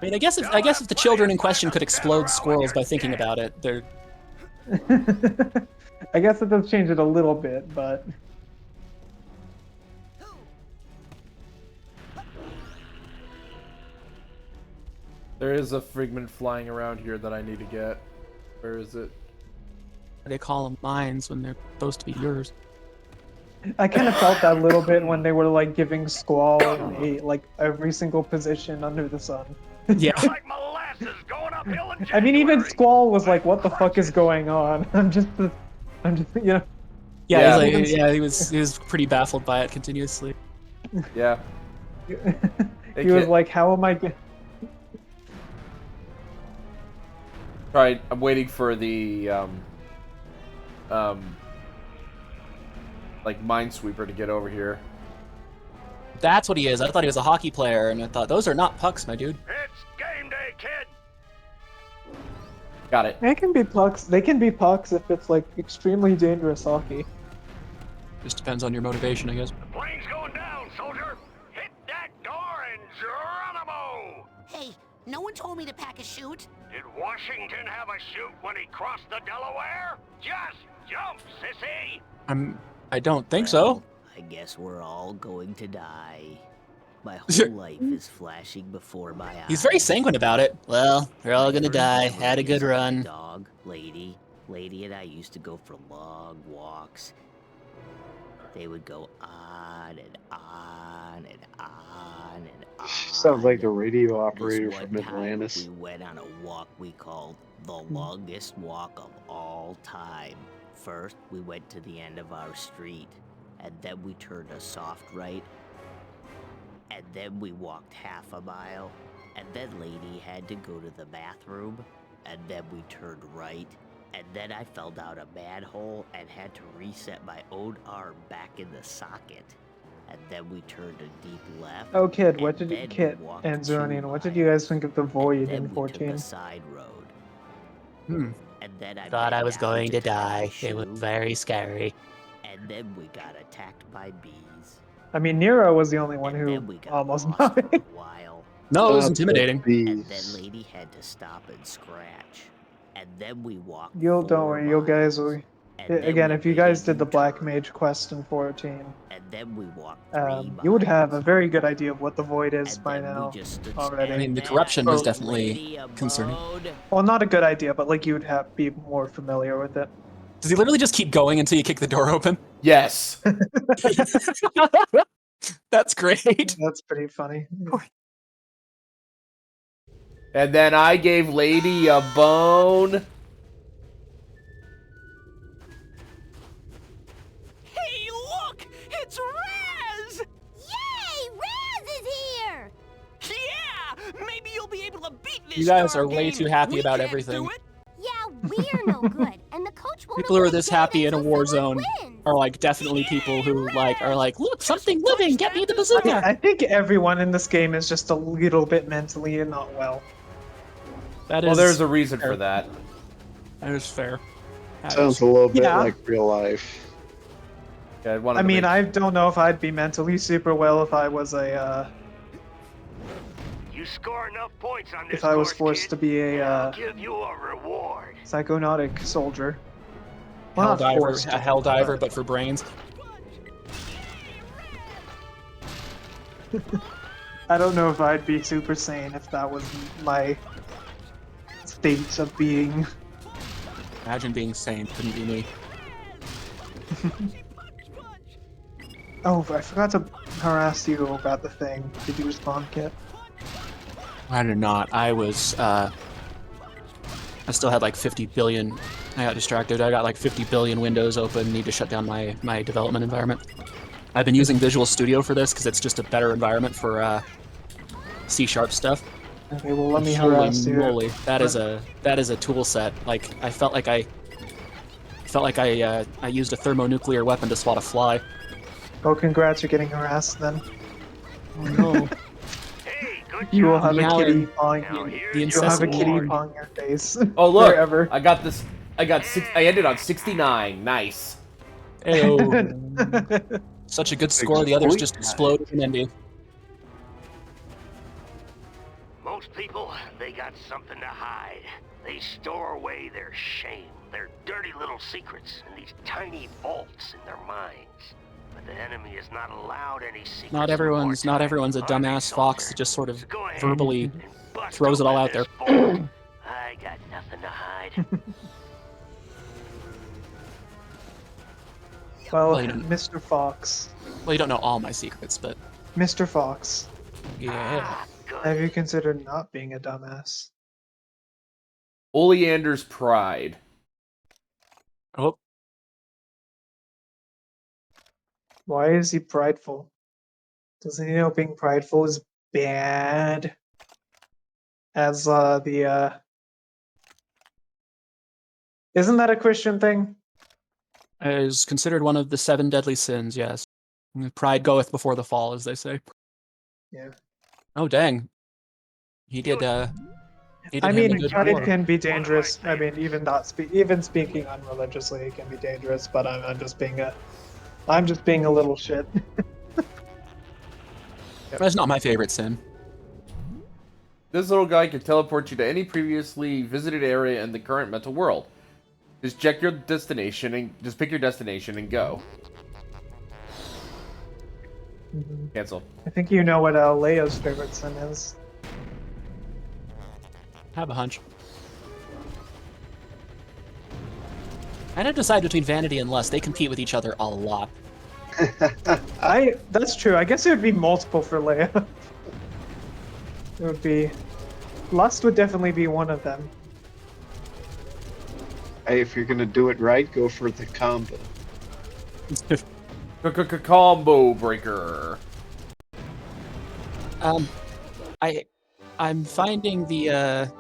mean, I guess if the children in question could explode squirrels by thinking about it, they're... I guess it does change it a little bit, but There is a fragment flying around here that I need to get. Where is it? They call them mines when they're supposed to be yours. I kind of felt that a little bit when they were like giving Squall like every single position under the sun. Yeah. Like molasses going uphill in I mean, even January. Squall was like, "What the fuck is going on?" I'm just, you know. Yeah, Yeah. he was pretty baffled by it continuously. Yeah. He was like, "How am I?" Right, I'm waiting for the like Minesweeper to get over here. That's what he is. I thought he was a hockey player, and I thought, those are not pucks, my dude. It's game day, kid! Got it. They can be pucks. They can be pucks if it's like extremely dangerous hockey. Just depends on your motivation, I guess. Plane's going down, soldier. Hit that door and Geronimo. Hey, no one told me to pack a chute. Did Washington have a chute when he crossed the Delaware? Just jump, sissy. I don't think so. I guess we're all going to die. My whole life is flashing before my eyes. He's very sanguine about it. Well, we're all gonna die. Had a good run. Dog, lady and I used to go for long walks. They would go on and on and on and on. Sounds like the radio operator This from one time, Atlantis. we went on a walk we called the longest walk of all time. First, we went to the end of our street, and then we turned a soft right, and then we walked half a mile, and then lady had to go to the bathroom, and then we turned right, and then I fell down a manhole and had to reset my own arm back in the socket. And then we turned a deep left. Oh, Kid, what and did you, then Kid we walked and 2 Zeronian, what did you guys think of the void in we took 14? a side road. Hmm. And then I Thought bent I was down going to tie my die. It was shoe, very scary. And then we got attacked by bees. I mean, Nero was the only one who almost died. No, it was Stop intimidating. the And bees. then lady had to stop and scratch. And then we walked Don't 4 worry, you guys will. And then Again, we if you made guys a did the Black U-turn. Mage quest in 14, And then we walked 3 you would have miles. a very good idea of what the void is And by then we now just stood already. I mean, the there corruption and is the definitely lady concerning. abode. Well, not a good idea, but like you would have be more familiar with it. Does he literally just keep going until you kick the door open? Yes. That's great. That's pretty funny. And then I gave Lady a bone. Hey, look! It's Raz! Yay! Raz is here! Yeah! Maybe you'll be able to beat this You guys darn are way game. too happy We about can't everything. do it. Yeah, we're no good, and the coach won't People who are open the this gate happy in a until war someone zone wins. are like definitely people who are like, look, something living, get me the I, mean, bazooka. I think everyone in this game is just a little bit mentally not well. That Well, is there's a reason fair. for that. That is fair. That Sounds is- a little bit Yeah. like real life. Yeah, one of I the mean, big- I don't know if I'd be mentally super well if I was a You score enough points on this if I was course, forced kid, to be and I'll a give you a reward. psychonautic soldier. hell not diver, forced a to, hell diver, but for brains. I don't know if I'd be super sane if that was my state of being. Imagine being sane, couldn't be me. Oh, I forgot to harass you about the thing. Did you respond, Kit? I did not. I was, I still had like 50 billion. I got distracted. I got like 50 billion windows open. Need to shut down my development environment. I've been using Visual Studio for this because it's just a better environment for C# stuff. Okay, well let me Holy harass you. moly, that is a tool set. Like I felt like I used a thermonuclear weapon to swat a fly. Oh, congrats, you're getting harassed then. Oh no. You will have a Meowing. kitty pawing The you. You'll have a incessant kitty mourn. pawing your face. Oh look, Forever. I got this. I ended on 69. Nice. Ayo. Such a good score. The others just exploded and ended. Most people, they got something to hide. They store away their shame, their dirty little secrets in these tiny vaults in their minds. But the enemy is not allowed any secrets. Not everyone's a dumbass fox that just sort of verbally throws it all out there. I got nothing to hide. Well, Well, you don't- Mr. Fox. Well, you don't know all my secrets, but Mr. Fox, yeah. have you considered not being a dumbass? Oleander's pride. Oh, Why is he prideful? Doesn't he know being prideful is bad? As isn't that a Christian thing? is considered one of the 7 deadly sins. Yes, pride goeth before the fall, as they say. Yeah. Oh dang, he did. He I did him a mean, good pride war. can be dangerous. I mean, even speaking unreligiously, it can be dangerous. But I'm just being a little shit. That's not my favorite sin. This little guy can teleport you to any previously visited area in the current mental world. Just check your destination and just pick your destination and go. Cancel. I think you know what Leo's favorite sin is. Have a hunch. I had to decide between vanity and lust. They compete with each other a lot. That's true. I guess it would be multiple for Leo. It would be... Lust would definitely be one of them. Hey, if you're gonna do it right, go for the combo. Combo breaker. I'm finding the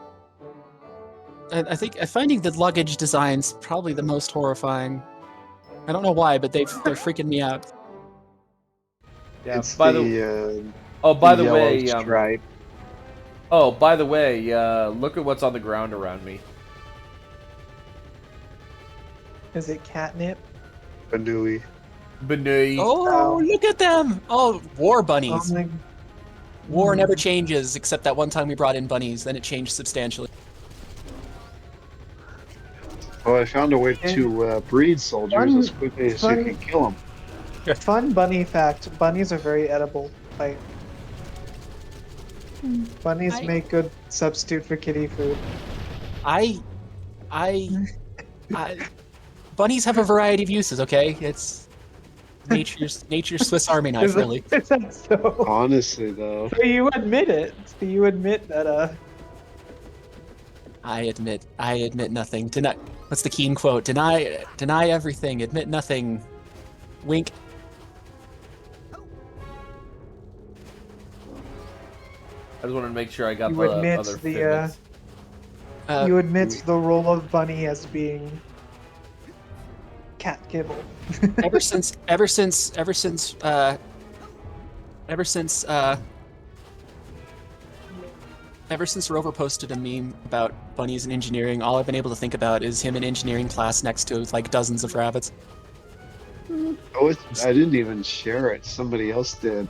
I think finding the luggage designs probably the most horrifying. I don't know why, but they're freaking me out. Yeah. It's by the the way, yellow stripe. oh, by the way, look at what's on the ground around me. Is it catnip? Banui. Banui. Oh, look at them! Oh, war bunnies. Oh my... War never changes, except that one time we brought in bunnies, then it changed substantially. Well, I found a way to breed soldiers as quickly as you can kill them. Fun bunny fact: bunnies are very edible. Like, bunnies make good substitute for kitty food. Bunnies have a variety of uses. Okay, it's nature's Swiss Army knife, really. Is that so? Honestly, though. So you admit it. So you admit that. I admit nothing. What's the Keen quote? Deny everything. Admit nothing. Wink. I just wanted to make sure I got You the admit other the fitments. you admit the role of bunny as being cat kibble. ever since Rover posted a meme about bunnies and engineering, all I've been able to think about is him in engineering class next to like dozens of rabbits. Oh, I didn't even share it. Somebody else did.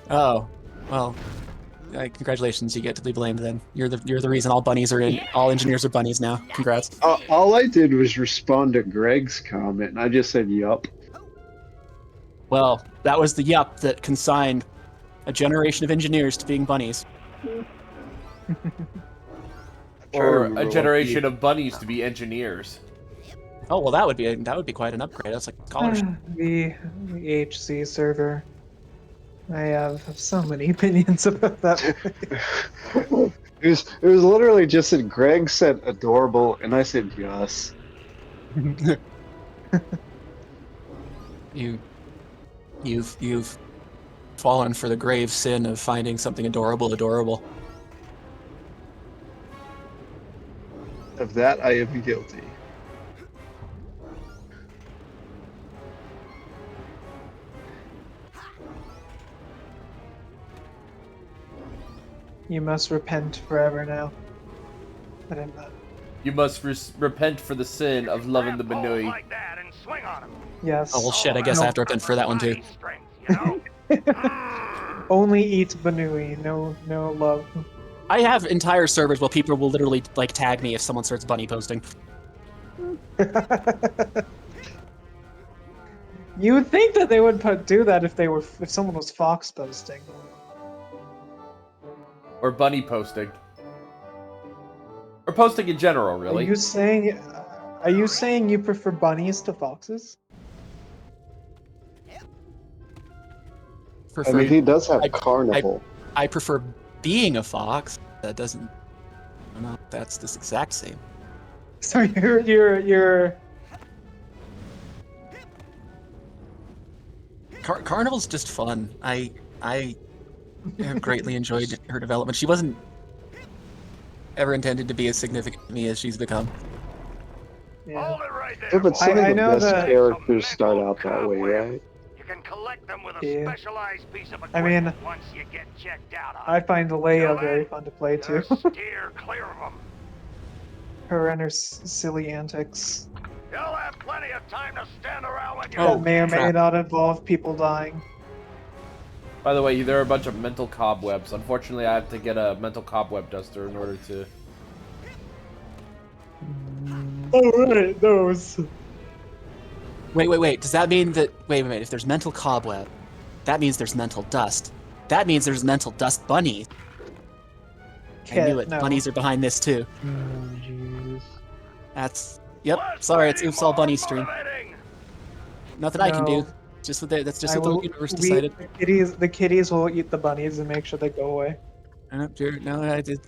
Oh, well, congratulations, you get to be blamed then. You're the reason all engineers are bunnies now. Congrats. All I did was respond to Greg's comment, and I just said yup. Well, that was the yup that consigned a generation of engineers to being bunnies. Or a generation of bunnies to be engineers. Oh well, that would be quite an upgrade. That's like college. The HC server. I have so many opinions about that. It was literally just that Greg said adorable, and I said yes. You've fallen for the grave sin of finding something adorable. Of that, I am guilty. You must repent forever now. I didn't know. You must repent for the sin of loving the Banui. Yes. Oh well, shit. I guess I have to repent for that one too. Only eat Banui. No love. I have entire servers where people will literally like tag me if someone starts bunny posting. You would think that they would do that if someone was fox posting. Or bunny posting. Or posting in general, really. Are you saying you prefer bunnies to foxes? I mean, he does have carnival. I prefer being a fox. That doesn't. I don't know. That's this exact same. So you're. Carnival's just fun. I have greatly enjoyed her development. She wasn't ever intended to be as significant to me as she's become. Yeah, but some of the best characters start out that way, right? can collect them with a Yeah. specialized piece of I mean, equipment once you get checked out on I it. find Leia Till very then, fun to play too. just steer clear of them. Her and her silly antics. You'll have plenty of time to stand around when you That may or may crap. not involve people dying. By the way, there are a bunch of mental cobwebs. Unfortunately, I have to get a mental cobweb duster in order to... Alright, those. Wait. Does that mean that... Wait. If there's mental cobweb, that means there's mental dust. That means there's mental dust bunny. I knew it. No. Bunnies are behind this too. Oh, jeez. That's... Yep. Sorry, it's Oops All Bunny stream. Nothing I can do. No. Just what that's just I what the will- universe we- decided. The kitties will eat the bunnies and make sure they go away. No,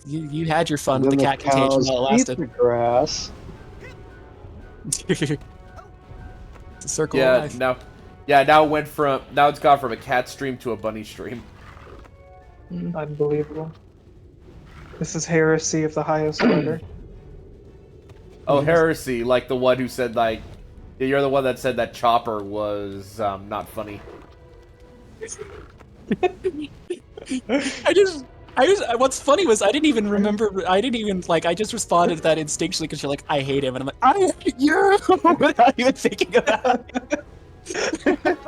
you had your fun And with the then cat contagion cows while it eat lasted. the grass. It's a circle of Yeah, life. now it's gone from a cat stream to a bunny stream. Unbelievable. This is heresy of the highest order. Oh, heresy, like the one who said, like, you're the one that said that Chopper was not funny. What's funny was I didn't even remember. I just responded to that instinctually because you're like, I hate him, and I'm like, I hate you, without even thinking about it.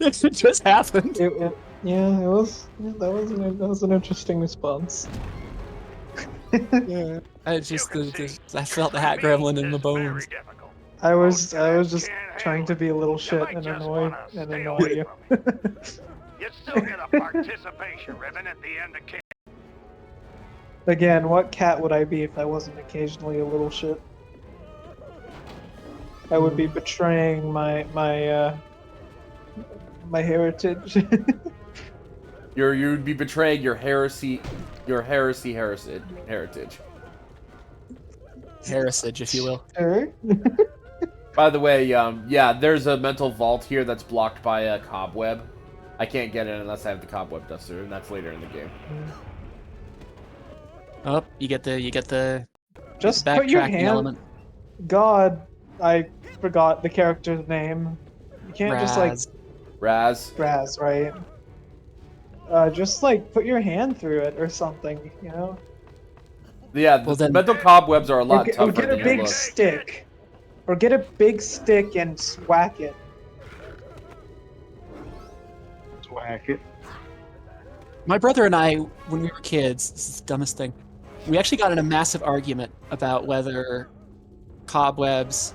It just happened. That was an interesting response. Yeah, I felt the hat gremlin in the bones. I was just trying to be a little shit and annoy you. You still get a participation ribbon at the end of camp. Again, what cat would I be if I wasn't occasionally a little shit? I would be betraying my heritage. You'd be betraying your heritage. Heritage, if you will. By the way, yeah, there's a mental vault here that's blocked by a cobweb. I can't get in unless I have the cobweb duster, and that's later in the game. Oh, you get the Just backtracking put your hand. element. God, I forgot the character's name. You can't just like Raz, right? Just like put your hand through it or something, you know? Yeah, the mental cobwebs are a lot tougher Or get a than they big look. stick. Or get a big stick and whack it. Whack it. My brother and I, when we were kids, this is the dumbest thing. We actually got in a massive argument about whether cobwebs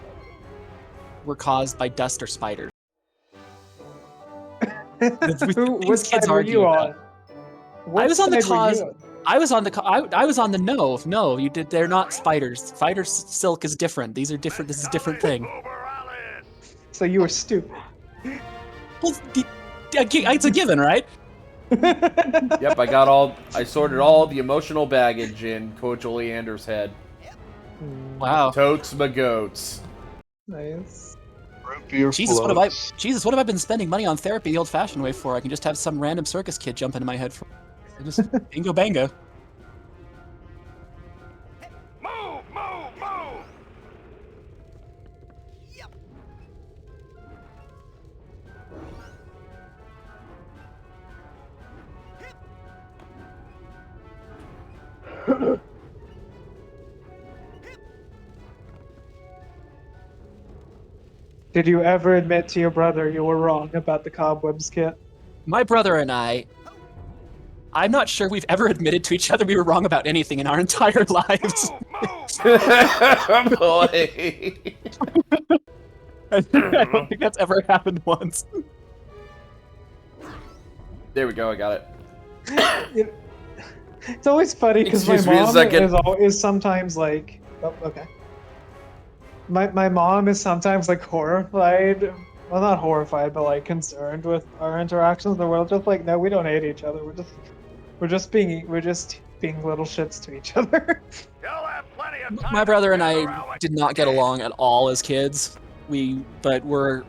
were caused by dust or spiders. What side were you on? I was on the side were cause. you on? I was on the. I was on the no. No, you did. They're not spiders. Spider silk is different. These are different. This is a different thing. So you were stupid. Well, it's a given, right? Yep, I sorted all the emotional baggage in Coach Oleander's head. Wow. Totes my goats. Nice. Jesus, what have I been spending money on therapy the old-fashioned way for? I can just have some random circus kid jump into my head for just bingo bango. Did you ever admit to your brother you were wrong about the cobwebs kit? My brother and I'm not sure we've ever admitted to each other we were wrong about anything in our entire lives. Boy. I don't think that's ever happened once. There we go, I got it. It's always funny because my Excuse me a mom second. is sometimes like, oh, okay. My mom is sometimes like horrified. Well, not horrified, but like concerned with our interactions. But we're just like, no, we don't hate each other. We're just being little shits to each other. My brother and I did not get along at all as kids. But we're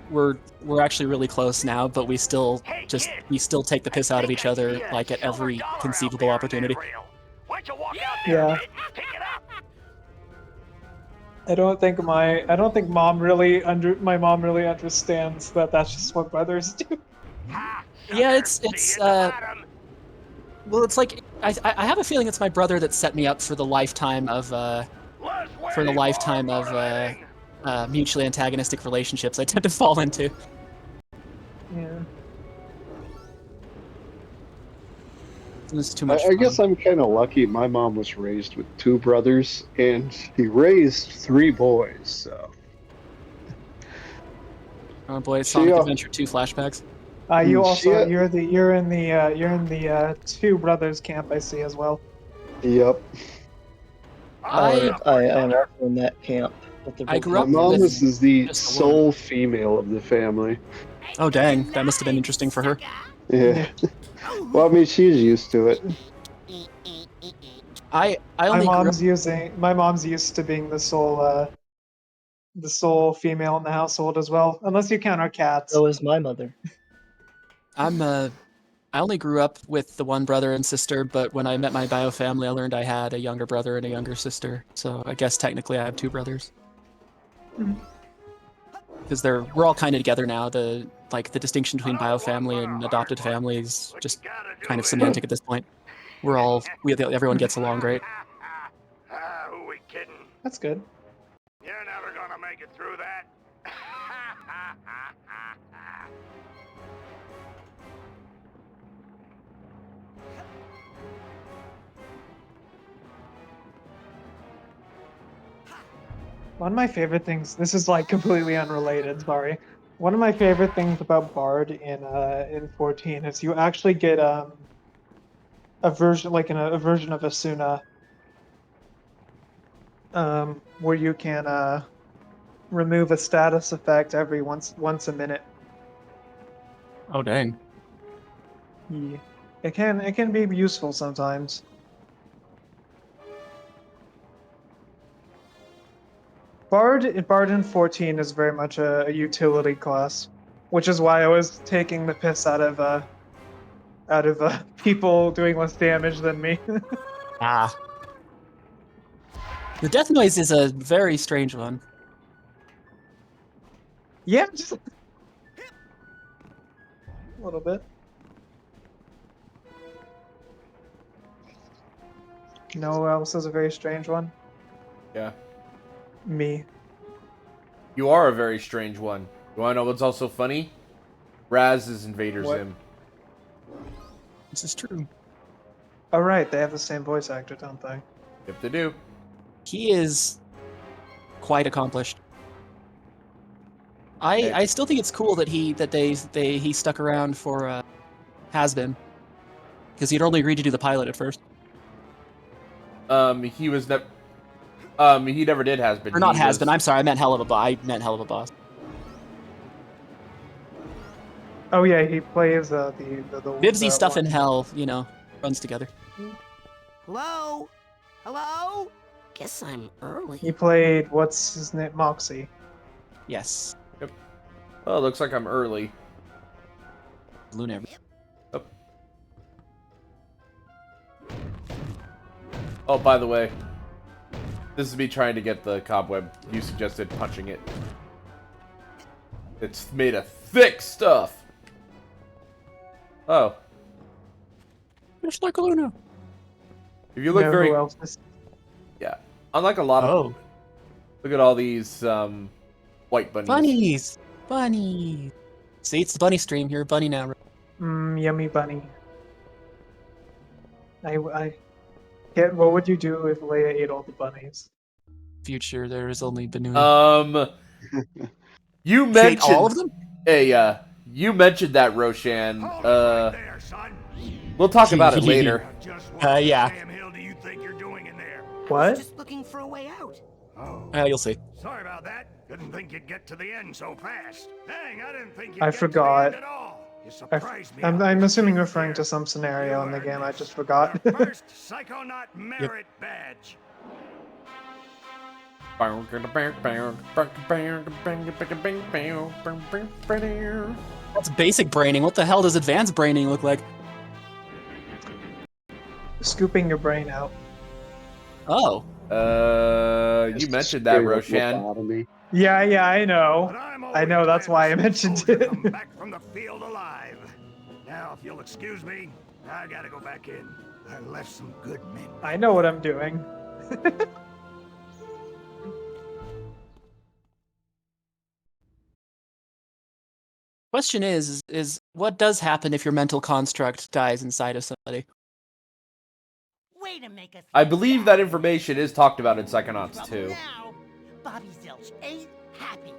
actually really close now. But we still take the piss out of each other like at every conceivable opportunity. Yeah. I don't think my mom really understands that that's just what brothers do. Yeah, it's well, it's like I have a feeling it's my brother that set me up for the lifetime of mutually antagonistic relationships I tend to fall into. Yeah. It's too much I fun. guess I'm kind of lucky. My mom was raised with 2 brothers, and she raised 3 boys. So. Oh boy, Sonic Adventure 2 flashbacks. You're in the two brothers camp, I see as well. Yep. I am also in that camp. I grew up My mom with is the just the sole female of the family. Oh dang, that must have been interesting for her. Yeah. Well, I mean, she's used to it. I only my mom's used to being the sole female in the household as well, unless you count our cats. So is my mother. I only grew up with the one brother and sister, but when I met my bio family, I learned I had a younger brother and a younger sister. So I guess technically I have 2 brothers. Because we're all kind of together now. The distinction between bio family and adopted family is just kind of semantic at this point. Everyone gets along great. Who we kidding? That's good. You're never gonna make it through that. One of my favorite things, this is like completely unrelated, sorry. One of my favorite things about Bard in 14 is you actually get a version of Asuna where you can remove a status effect every once a minute. Oh dang. Yeah. It can be useful sometimes. Bard in 14 is very much a utility class, which is why I was taking the piss out of people doing less damage than me. Ah. The death noise is a very strange one. Yeah, just a little bit. You know who else is a very strange one? Yeah. Me. You are a very strange one. You wanna know what's also funny? Raz is Invader Zim. This is true. Oh right, they have the same voice actor, don't they? Yep, they do. He is quite accomplished. I still think it's cool that he stuck around for Has-Been, because he'd only agreed to do the pilot at first. He was never. He never did Has-Been. Or not Has-Been. I'm sorry, I meant Hell of a Boss. Oh yeah, he plays the Bibsy stuff in Hell, runs together. Hello? Hello? Guess I'm early. He played what's his name, Moxie. Yes. Yep. Oh, looks like I'm early. Lunar. Yep. Oh, by the way, this is me trying to get the cobweb. You suggested punching it. It's made of thick stuff. Oh. It's like a Luna. If you look very... Who else is... Yeah. Unlike a lot of... Look at all these white bunnies. Bunnies! See, it's the bunny stream. You're a bunny now. Yummy bunny. What would you do if Leia ate all the bunnies? Future, there is only Benuni. You mentioned... all of them? Hey, you mentioned that, Roshan. We'll talk about it later. Yeah. What? Just looking for a way out. You'll see. Sorry about that. Didn't think you'd get to the end so fast. Dang, I didn't think you'd I get forgot. to the end at all. You surprised me. I'm assuming referring to some scenario in the game. I just forgot. First Psychonaut merit badge. That's basic braining. What the hell does advanced braining look like? Scooping your brain out. Oh. You mentioned that, Roshan. Lobotomy. Yeah, I know. I know, that's why I mentioned it. Come back from the field alive. Now, if you'll excuse me, I gotta go back in. I left some good men. I know what I'm doing. Question is what does happen if your mental construct dies inside of somebody? Way to make us. I believe that information is talked about in Psychonauts 2. Now, Bobby Zilch ain't happy.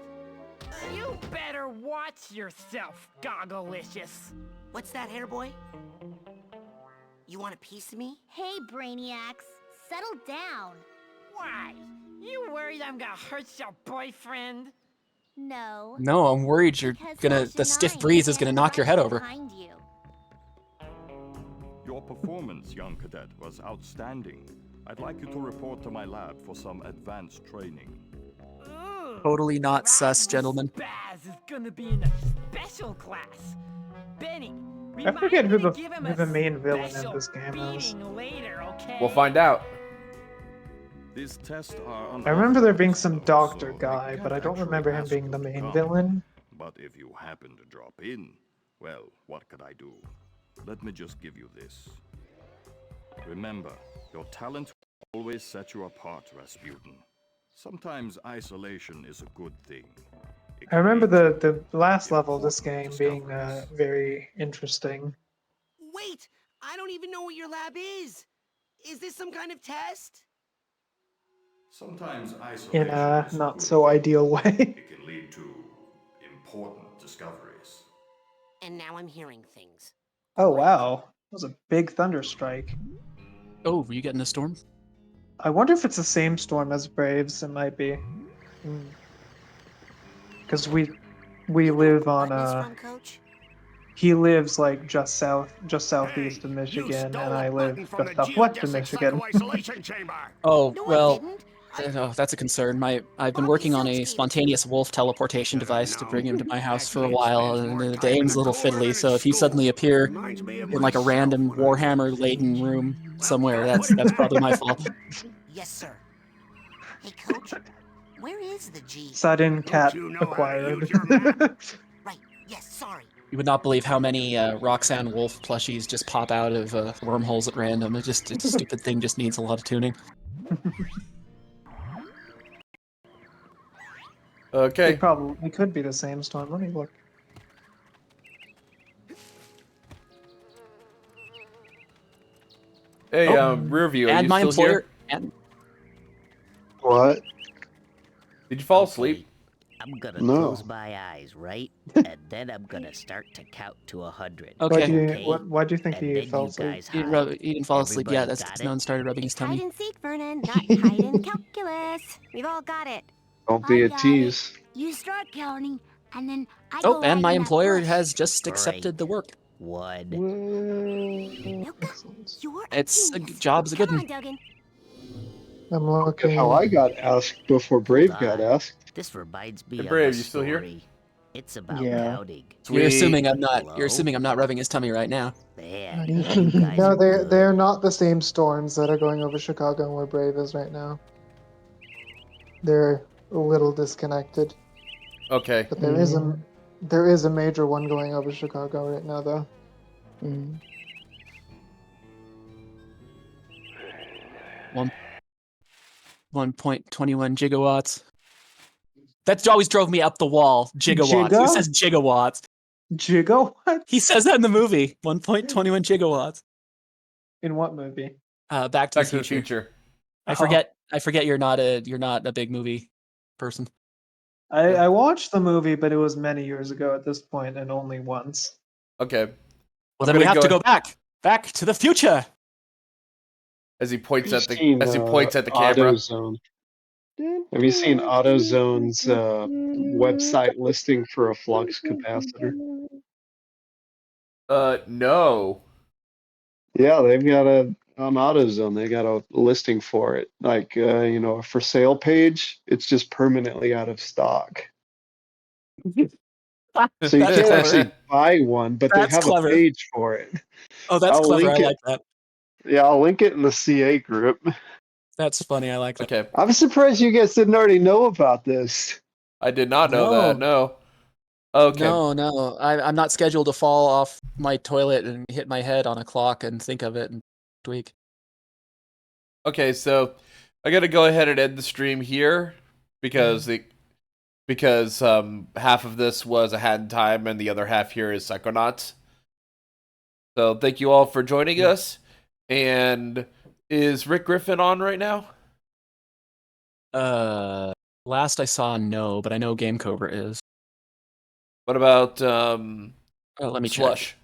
You better watch yourself, Gogglelicious. What's that, hair boy? You want a piece of me? Hey, Brainiacs, settle down. Why? You worried I'm gonna hurt your boyfriend? No. No, I'm worried you're Because the stiff breeze is gonna knock your head over. behind you. Your performance, young cadet, was outstanding. I'd like you to report to my lab for some advanced training. Totally not sus, gentlemen. Baz is gonna be in a special class. Benny, I forget who the main villain in this game is. later, okay? We'll find out. These tests are I remember there being some doctor guy, but I don't remember him being the main villain. But if you happen to drop in, well, what could I do? Let me just give you this. Remember, your talent will always set you apart, Rasputin. Sometimes isolation is a good thing. I remember the last level of this game being very interesting. Wait, I don't even know what your lab is. Is this some kind of test? Sometimes isolation In a is not good so thing. ideal way. It can lead to important discoveries. And now I'm hearing things. Oh wow, that was a big thunder strike. Oh, were you getting a storm? I wonder if it's the same storm as Braves. It might be. Because we live on From, Coach? he lives like just southeast of Michigan, and I live just southwest of Michigan. Oh, well, that's a concern. I've been working on a spontaneous wolf teleportation device to bring him to my house for a while, and the aim's a little fiddly, so if you suddenly appear in like a random Warhammer-laden room somewhere, that's probably my fault. Yes, sir. Hey, Coach, where is the G? Sudden cat acquired. Right, yes, sorry. You would not believe how many Roxanne Wolf plushies just pop out of wormholes at random. It's a stupid thing, just needs a lot of tuning. Okay. It could be the same storm. Let me look. Hey, rear view, are and you my still employer, here? What? Did you fall asleep? I'm gonna No. close my eyes, right? And then I'm gonna start to count to 100. Okay. Why do you think And he then fell you asleep? guys He hide. didn't fall asleep yet. Everybody That's got because it? no one started rubbing his Hide tummy. and seek, Vernon, not hide and calculus. We've all got it. Don't be I a got tease. You start counting, and then I Oh, go and hide my in that employer bush. has just accepted the work. One. You're It's a job's a good Come one. on, Duggan. I'm Look at looking. how I got asked before Brave Hold got on. asked. This reminds me Hey, of Brave, a you still here? story. It's about Yeah. counting. You're assuming I'm not. Hello? You're assuming I'm not rubbing his tummy right now. Man, you guys No, are good. they're not the same storms that are going over Chicago and where Brave is right now. They're a little disconnected. Okay. But there is a major one going over Chicago right now, though. 1.21 gigawatts. That always drove me up the wall. Gigawatts. Who says gigawatts? Gigawatts? He says that in the movie. 1.21 gigawatts. In what movie? Back to the Future. I forget you're not a big movie person. I watched the movie, but it was many years ago at this point, and only once. Okay. Well, then we have to go back to the future. As he points at the Seen, camera. AutoZone. Have you seen AutoZone's website listing for a flux capacitor? No. Yeah, they've got on AutoZone. They got a listing for it, like a for sale page. It's just permanently out of stock. So you can't actually buy one, but they have clever. a page for it. Oh, that's clever. I like that. Yeah, I'll link it in the CA group. That's funny. I like that. Okay. I'm surprised you guys didn't already know about this. I did not know that. No. No. Okay. No. I'm not scheduled to fall off my toilet and hit my head on a clock and think of it next week. Okay, so I gotta go ahead and end the stream here because half of this was a Hat in Time and the other half here is Psychonauts. So thank you all for joining us. And is Rick Griffin on right now? Last I saw, no, but I know Game Cobra is. What about let me Slush?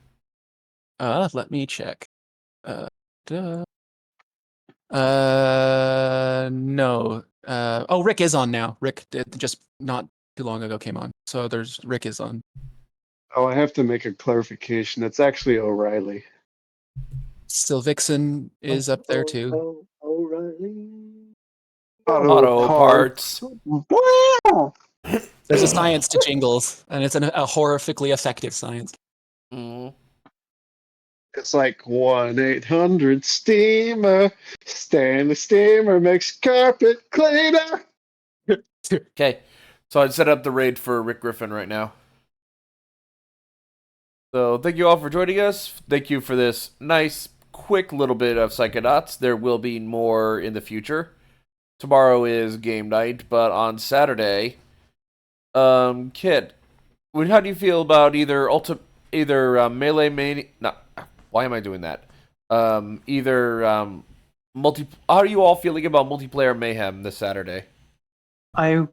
check. Let me check. No. Oh, Rick is on now. Rick did just not too long ago came on. So Rick is on. Oh, I have to make a clarification. It's actually O'Reilly. Still Vixen is up there too. O'Reilly. Auto parts. Wow. There's a science to jingles, and it's a horrifically effective science. Mm. It's like 1-800-STEAMER. Stanley Steamer makes carpet cleaner. Okay, so I'd set up the raid for Rick Griffin right now. So thank you all for joining us. Thank you for this nice, quick little bit of Psychonauts. There will be more in the future. Tomorrow is game night, but on Saturday, Kit, how do you feel about either Melee Mania? No, why am I doing that? How are you all feeling about multiplayer mayhem this Saturday? I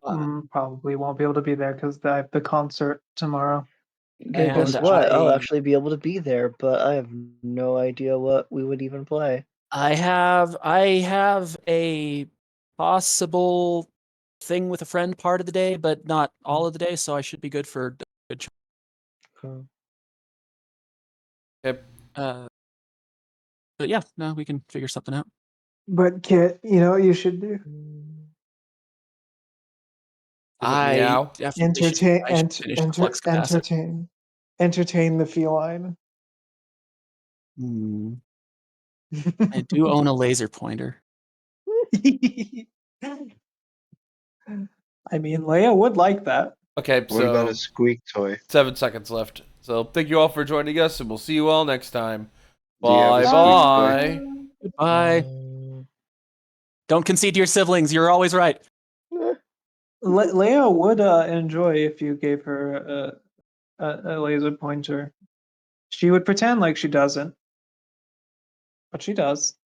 probably won't be able to be there because I have the concert tomorrow. Okay, guess what? I'll actually be able to be there, but I have no idea what we would even play. I have a possible thing with a friend part of the day, but not all of the day, so I should be good for a good chunk. Yep. But yeah, no, we can figure something out. But Kit, you know what you should do? I definitely should finish Flux Capacitor. Entertain the feline. I do own a laser pointer. I mean, Leia would like that. Okay, What about a squeak toy? 7 seconds left. So thank you all for joining us, and we'll see you all next time. Do you have a Bye. squeak toy? Goodbye. Don't concede to your siblings. You're always right. Leia would enjoy if you gave her a laser pointer. She would pretend like she doesn't, but she does.